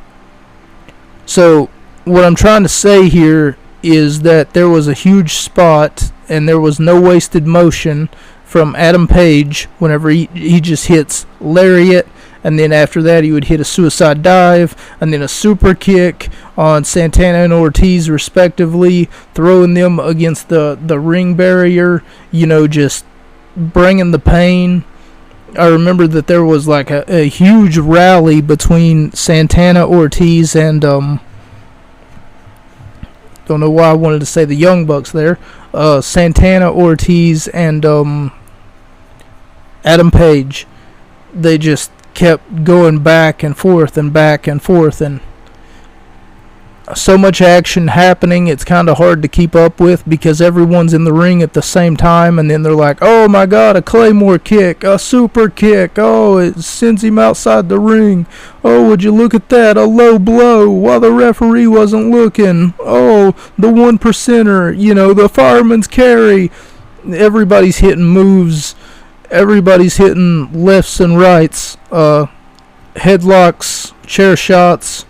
So what I'm trying to say here is that there was a huge spot and there was no wasted motion from Adam Page whenever he just hits lariat, and then after that he would hit a suicide dive and then a super kick on Santana and Ortiz respectively, throwing them against the ring barrier, just bringing the pain. I remember that there was like a huge rally between Santana, Ortiz, and don't know why I wanted to say the Young Bucks there. Santana, Ortiz, and Adam Page. They just kept going back and forth and back and forth, and so much action happening, it's kind of hard to keep up with because everyone's in the ring at the same time, and then they're like, oh my god, a Claymore kick, a super kick, oh, it sends him outside the ring, oh, would you look at that, a low blow while the referee wasn't looking, oh, the 1%er, the fireman's carry. Everybody's hitting moves, everybody's hitting lefts and rights, headlocks, chair shots,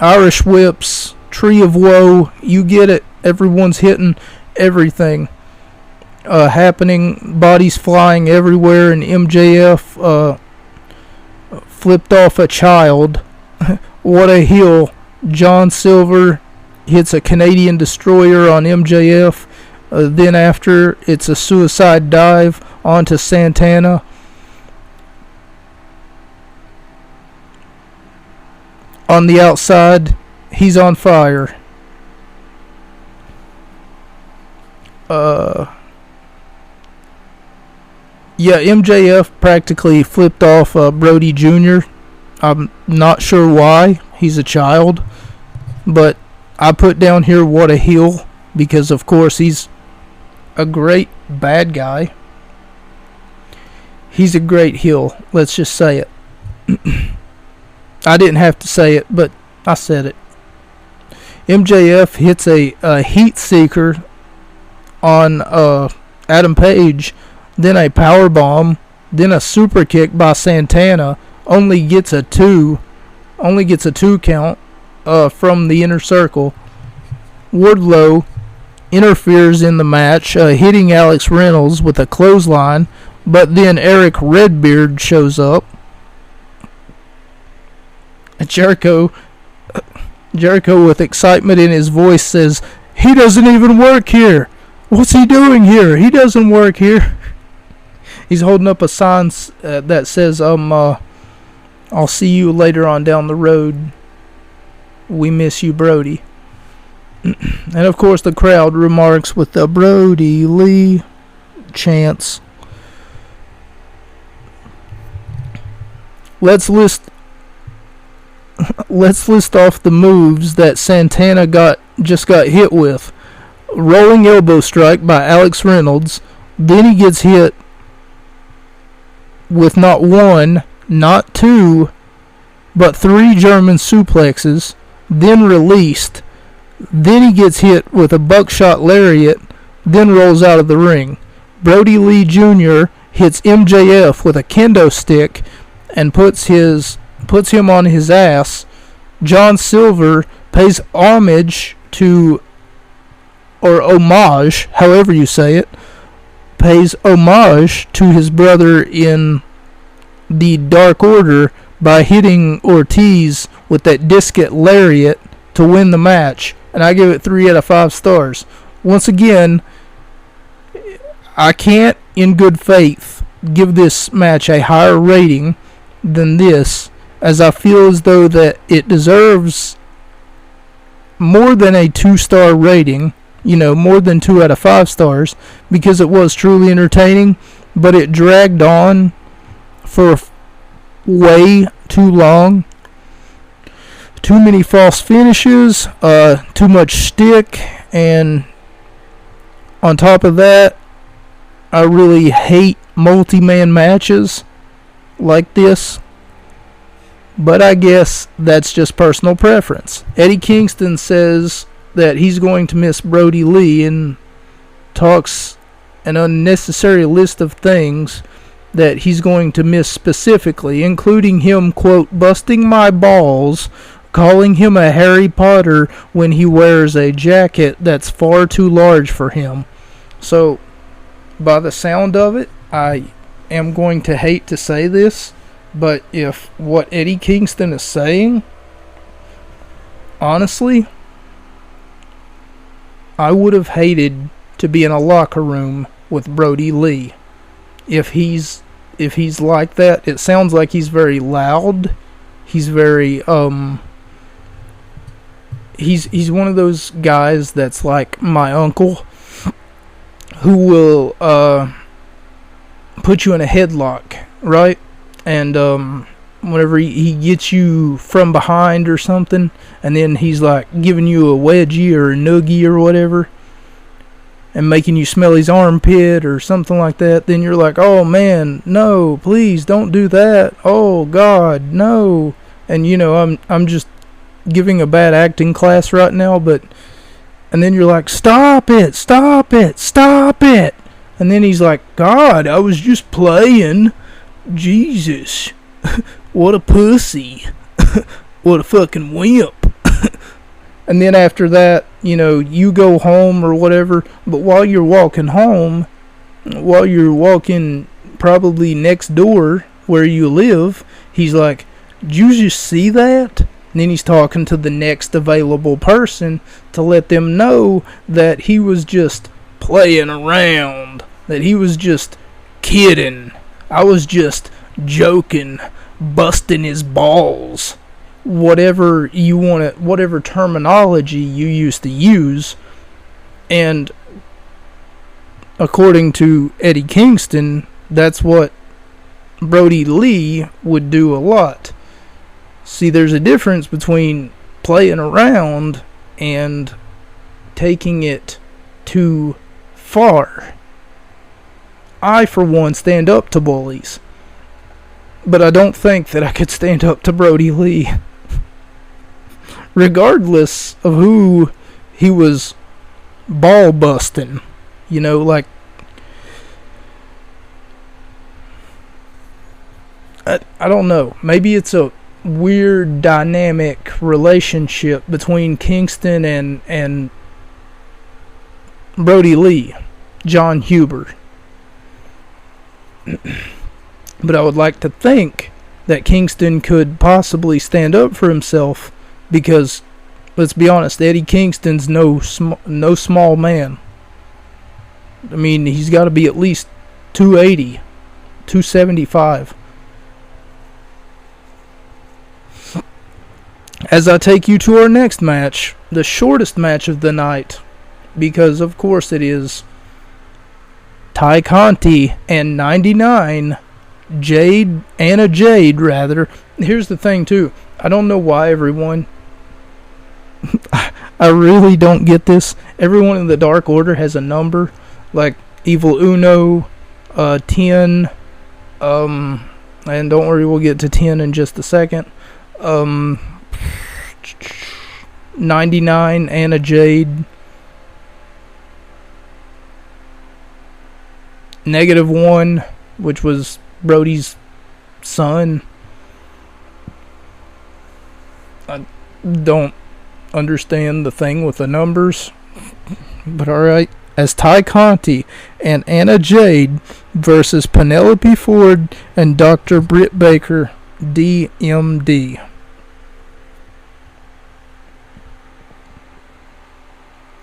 Irish whips, tree of woe, you get it. Everyone's hitting everything happening, bodies flying everywhere, and MJF flipped off a child. What a heel. John Silver hits a Canadian destroyer on MJF. Then after, it's a suicide dive onto Santana. On the outside, he's on fire. Yeah, MJF practically flipped off Brodie Jr. I'm not sure why. He's a child. But I put down here what a heel, because of course he's a great bad guy. He's a great heel. Let's just say it. I didn't have to say it, but I said it. MJF hits a heat seeker on Adam Page, then a power bomb, then a super kick by Santana. Only gets a two count from the inner circle. Wardlow interferes in the match, hitting Alex Reynolds with a clothesline, but then Eric Redbeard shows up. Jericho with excitement in his voice says, "He doesn't even work here. What's he doing here? He doesn't work here." He's holding up a sign that says, "I'll see you later on down the road. We miss you, Brodie." And of course the crowd remarks with the Brodie Lee chants. Let's list off the moves that Santana just got hit with. Rolling elbow strike by Alex Reynolds. Then he gets hit with not one, not two, but 3 German suplexes, then released. Then he gets hit with a buckshot lariat, then rolls out of the ring. Brodie Lee Jr. hits MJF with a kendo stick and puts him on his ass. John Silver pays homage to, or homage, however you say it, pays homage to his brother in the Dark Order by hitting Ortiz with that discus lariat to win the match. And I give it 3 out of 5 stars. Once again, I can't, in good faith, give this match a higher rating than this, as I feel as though that it deserves more than a 2-star rating, more than 2 out of 5 stars, because it was truly entertaining, but it dragged on for way too long. Too many false finishes, too much shtick, and on top of that, I really hate multi-man matches like this. But I guess that's just personal preference. Eddie Kingston says that he's going to miss Brodie Lee and talks an unnecessary list of things that he's going to miss specifically, including him, quote, busting my balls, calling him a Harry Potter when he wears a jacket that's far too large for him. So, by the sound of it, I am going to hate to say this, but if what Eddie Kingston is saying, honestly, I would have hated to be in a locker room with Brodie Lee. If he's like that, it sounds like he's very loud. He's very he's one of those guys that's like my uncle, who will put you in a headlock, right? And whenever he gets you from behind or something, and then he's like giving you a wedgie or a noogie or whatever, and making you smell his armpit or something like that, then you're like, oh man, no, please don't do that. Oh God, no. And I'm just giving a bad acting class right now, and then you're like, stop it. And then he's like, God, I was just playing. Jesus. What a pussy. What a fucking wimp. And then after that, you go home or whatever. But while you're walking home, while you're walking probably next door where you live, he's like, did you just see that? And then he's talking to the next available person to let them know that he was just playing around. That he was just kidding. I was just joking, busting his balls. Whatever you want to, whatever terminology you used to use. And according to Eddie Kingston, that's what Brodie Lee would do a lot. See, there's a difference between playing around and taking it too far. I, for one, stand up to bullies, but I don't think that I could stand up to Brodie Lee. Regardless of who he was ball busting, like, I don't know. Maybe it's a weird dynamic relationship between Kingston and Brodie Lee, John Huber. But I would like to think that Kingston could possibly stand up for himself, because, let's be honest, Eddie Kingston's no small man. I mean, he's got to be at least 280, 275. As I take you to our next match, the shortest match of the night, because of course it is Ty Conti and 99 Anna Jade. Here's the thing too, I don't know why everyone I really don't get this. Everyone in the Dark Order has a number, like Evil Uno, 10, and don't worry, we'll get to 10 in just a second. 99 Anna Jade, -1, which was Brodie's son. I don't understand the thing with the numbers, but alright. As Ty Conti and Anna Jade versus Penelope Ford and Dr. Britt Baker, DMD.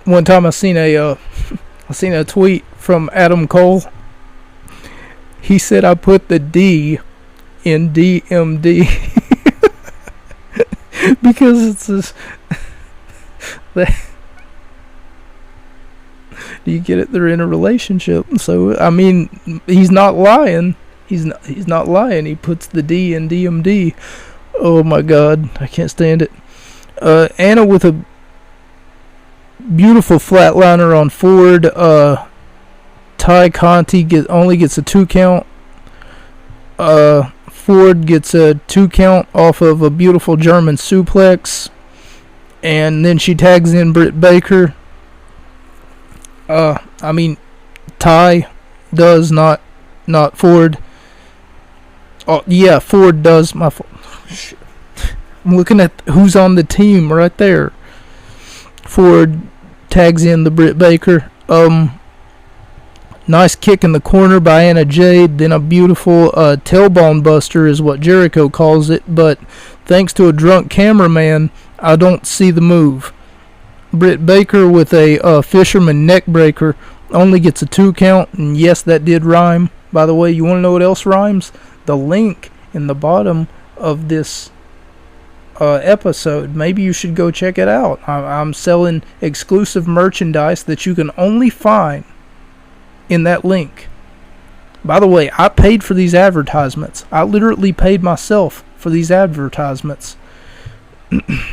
One time I seen a tweet from Adam Cole. He said I put the D in DMD because it's this. Do you get it? They're in a relationship, so I mean, he's not lying. He's not lying. He puts the D in DMD. Oh my God, I can't stand it. Anna with a beautiful flatliner on Ford. Ty Conti only gets a 2 count. Ford gets a 2 count off of a beautiful German suplex, and then she tags in Britt Baker. I mean, Ty does, not Ford. Oh yeah, Ford does. I'm looking at who's on the team right there. Ford tags in the Britt Baker. Nice kick in the corner by Anna Jade. Then a beautiful tailbone buster is what Jericho calls it. But thanks to a drunk cameraman, I don't see the move. Britt Baker with a fisherman neck breaker only gets a 2 count. And yes, that did rhyme. By the way, you want to know what else rhymes? The link in the bottom of this episode. Maybe you should go check it out. I'm selling exclusive merchandise that you can only find in that link. By the way, I paid for these advertisements. I literally paid myself for these advertisements.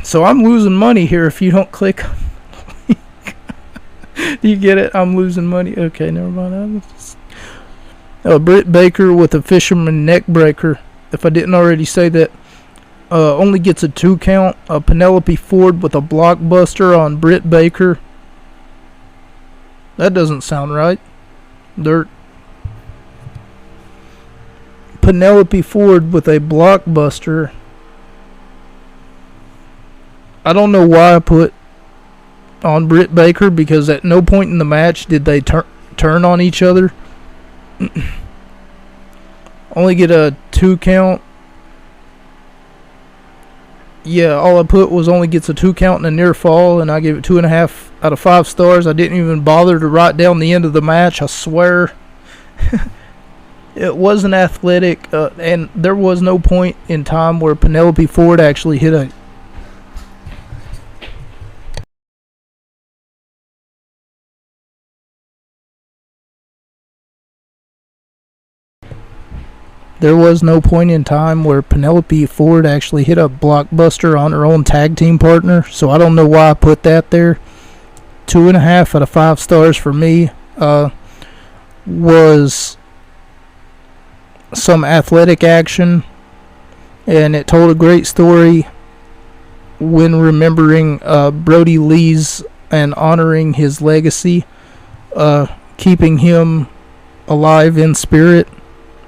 So I'm losing money here if you don't click. Do you get it? I'm losing money. Okay, never mind. Britt Baker with a fisherman neck breaker. If I didn't already say that, only gets a 2 count. Penelope Ford with a blockbuster on Britt Baker. That doesn't sound right. Dirt. Penelope Ford with a blockbuster. I don't know why I put on Britt Baker, because at no point in the match did they turn on each other. Only get a 2 count. Yeah, all I put was only gets a 2 count and a near fall, and I gave it 2.5 out of 5 stars. I didn't even bother to write down the end of the match, I swear. It wasn't athletic, and there was no point in time where Penelope Ford actually hit a... there was no point in time where Penelope Ford actually hit a blockbuster on her own tag team partner, so I don't know why I put that there. 2.5 out of 5 stars for me. Was some athletic action, and it told a great story when remembering Brodie Lee's and honoring his legacy, keeping him alive in spirit.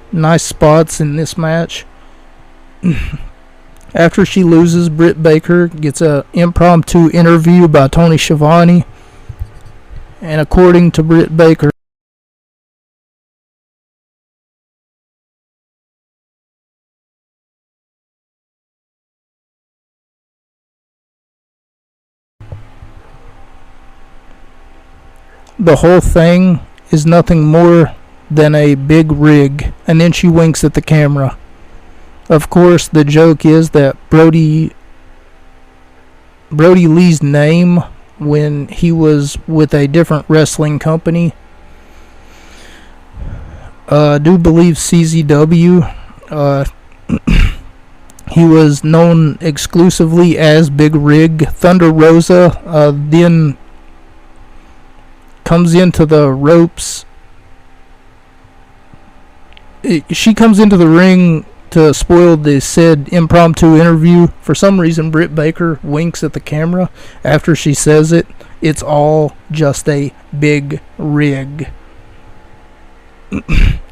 Nice spots in this match. After she loses, Britt Baker gets an impromptu interview by Tony Schiavone, and according to Britt Baker, the whole thing is nothing more than a big rig, and then she winks at the camera. Of course, the joke is that Brodie Lee's name, when he was with a different wrestling company, I do believe CZW, he was known exclusively as Big Rig. Thunder Rosa then comes into the ropes. She comes into the ring to spoil the said impromptu interview. For some reason, Britt Baker winks at the camera after she says it. It's all just a big rig.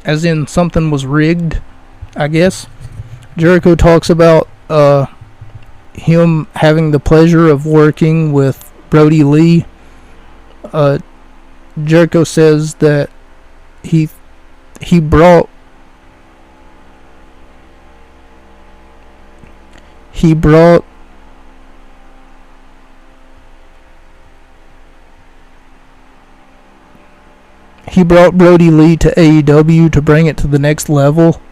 As in, something was rigged, I guess. Jericho talks about him having the pleasure of working with Brodie Lee. Jericho says that he brought Brodie Lee to AEW to bring it to the next level,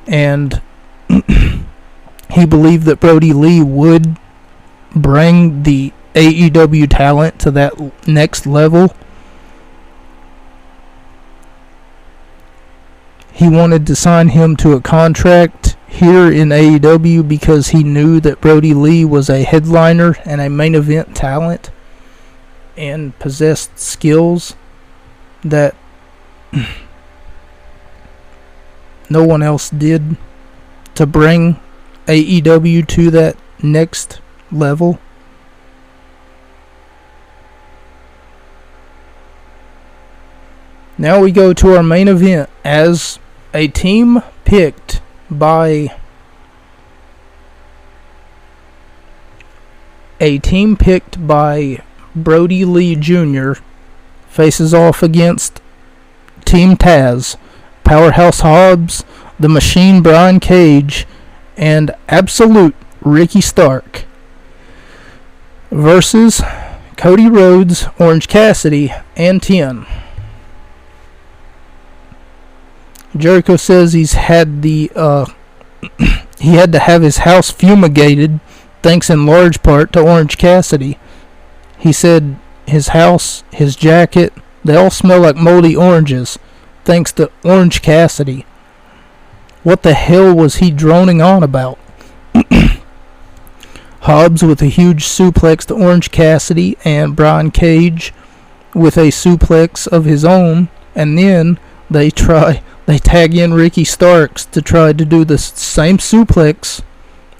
and he believed that Brodie Lee would bring the AEW talent to that next level. He wanted to sign him to a contract here in AEW because he knew that Brodie Lee was a headliner and a main event talent and possessed skills that no one else did to bring AEW to that next level. Now we go to our main event as a team picked by Brodie Lee Jr. faces off against Team Taz, Powerhouse Hobbs, The Machine Brian Cage, and Absolute Ricky Stark versus Cody Rhodes, Orange Cassidy, and 10. Jericho says he had to have his house fumigated, thanks in large part to Orange Cassidy. He said his house, his jacket, they all smell like moldy oranges, thanks to Orange Cassidy. What the hell was he droning on about? Hobbs with a huge suplex to Orange Cassidy, and Brian Cage with a suplex of his own, and then they tag in Ricky Starks to try to do the same suplex.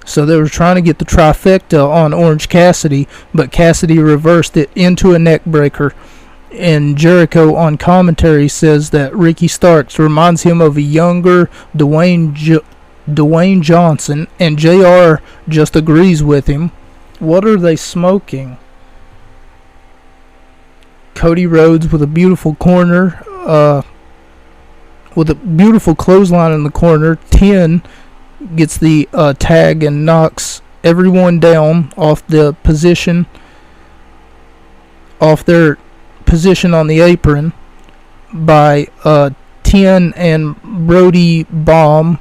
So they were trying to get the trifecta on Orange Cassidy, but Cassidy reversed it into a neck breaker. And Jericho on commentary says that Ricky Starks reminds him of a younger Dwayne Johnson, and JR just agrees with him. What are they smoking? Cody Rhodes with a beautiful corner, with a beautiful clothesline in the corner. 10 gets the tag and knocks everyone down off their position on the apron by 10 and Brodie bomb.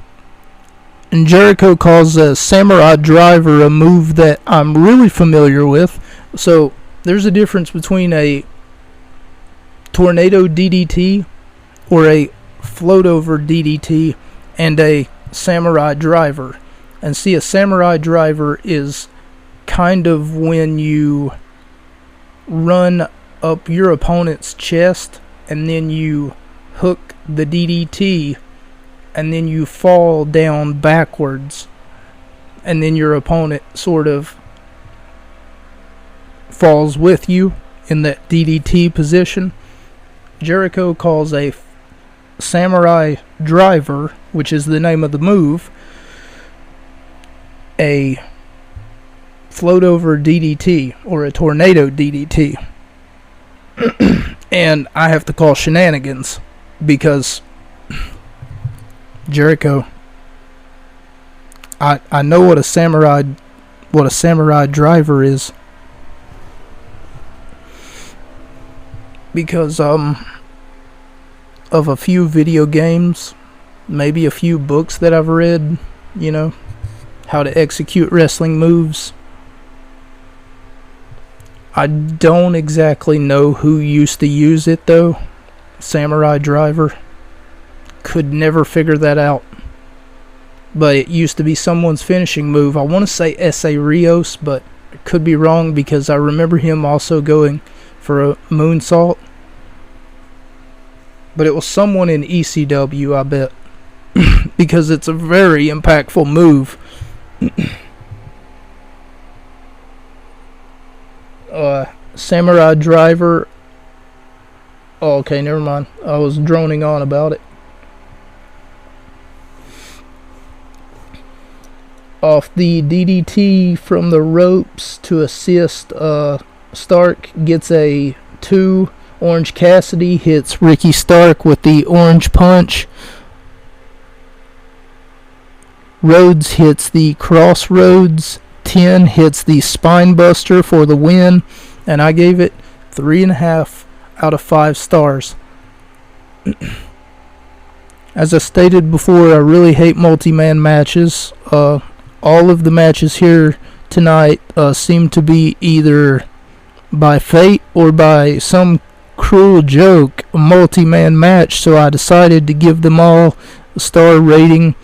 And Jericho calls a Samurai Driver a move that I'm really familiar with. So there's a difference between a Tornado DDT or a float over DDT and a samurai driver. And see, a samurai driver is kind of when you run up your opponent's chest and then you hook the DDT and then you fall down backwards and then your opponent sort of falls with you in that DDT position. Jericho calls a samurai driver, which is the name of the move, a float over DDT or a tornado DDT. And I have to call shenanigans because Jericho, I know what a samurai driver is because of a few video games, maybe a few books that I've read, you know, how to execute wrestling moves. I don't exactly know who used to use it though. Samurai driver. Could never figure that out. But it used to be someone's finishing move. I want to say S.A. Rios, but I could be wrong because I remember him also going for a moonsault. But it was someone in ECW, I bet. Because it's a very impactful move. Samurai driver. Oh, okay, never mind. I was droning on about it. Off the DDT from the ropes to assist, Stark gets a 2. Orange Cassidy hits Ricky Stark with the orange punch. Rhodes hits the Crossroads. 10 hits the Spine Buster for the win. And I gave it 3.5 out of 5 stars. As I stated before, I really hate multi-man matches. All of the matches here tonight seem to be either by fate or by some cruel joke a multi-man match, so I decided to give them all a star rating.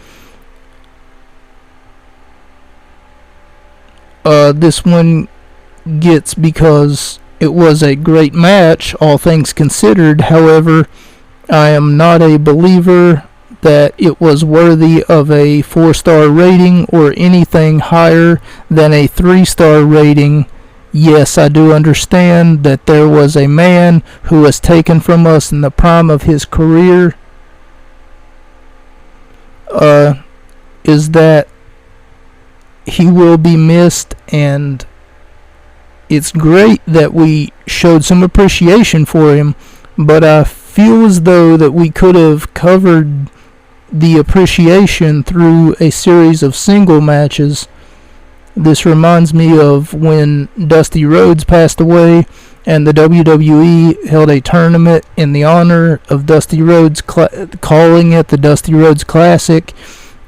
This one gets because it was a great match, all things considered. However, I am not a believer that it was worthy of a 4-star rating or anything higher than a 3-star rating. Yes, I do understand that there was a man who was taken from us in the prime of his career. Is that he will be missed, and it's great that we showed some appreciation for him, but I feel as though that we could have covered the appreciation through a series of single matches. This reminds me of when Dusty Rhodes passed away and the WWE held a tournament in the honor of Dusty Rhodes, calling it the Dusty Rhodes Classic,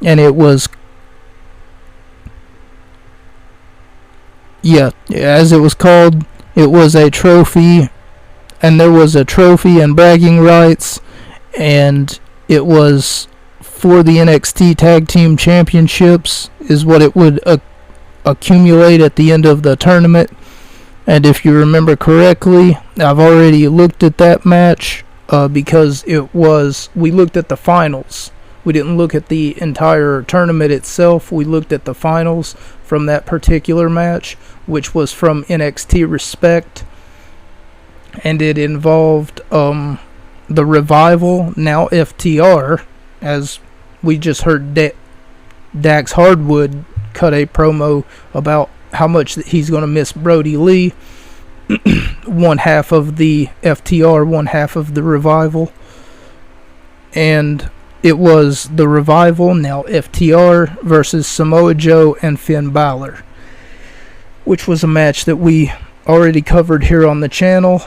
and it was, as it was called, it was a trophy, and there was a trophy and bragging rights, and it was for the NXT Tag Team Championships is what it would accumulate at the end of the tournament. And if you remember correctly, I've already looked at that match because we looked at the finals. We didn't look at the entire tournament itself. We looked at the finals from that particular match, which was from NXT Respect, and it involved the Revival, now FTR, as we just heard Dax Hardwood cut a promo about how much he's going to miss Brodie Lee. One half of the FTR, one half of the Revival. And it was the Revival, now FTR, versus Samoa Joe and Finn Balor, which was a match that we already covered here on the channel.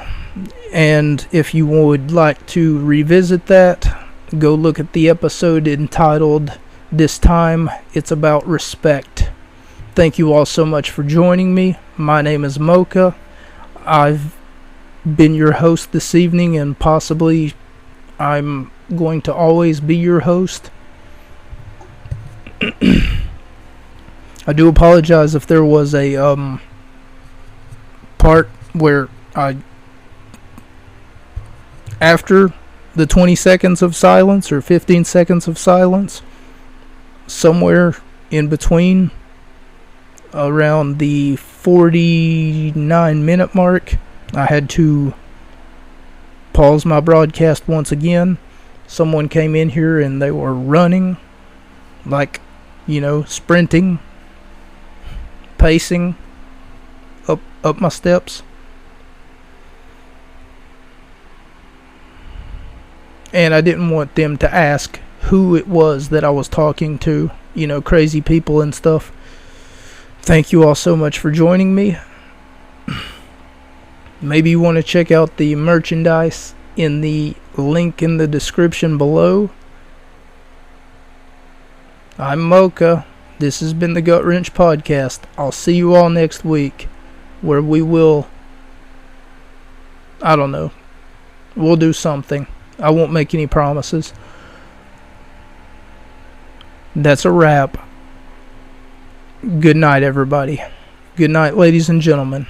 And if you would like to revisit that, go look at the episode entitled "This Time It's About Respect." Thank you all so much for joining me. My name is Mocha. I've been your host this evening, and possibly I'm going to always be your host. I do apologize if there was a part where after the 20 seconds of silence or 15 seconds of silence, somewhere in between around the 49-minute mark, I had to pause my broadcast once again. Someone came in here and they were running, like, sprinting, pacing up my steps. And I didn't want them to ask who it was that I was talking to, crazy people and stuff. Thank you all so much for joining me. Maybe you want to check out the merchandise in the link in the description below. I'm Mocha. This has been the Gut Wrench Podcast. I'll see you all next week, where we will, I don't know, we'll do something. I won't make any promises. That's a wrap. Good night, everybody. Good night, ladies and gentlemen.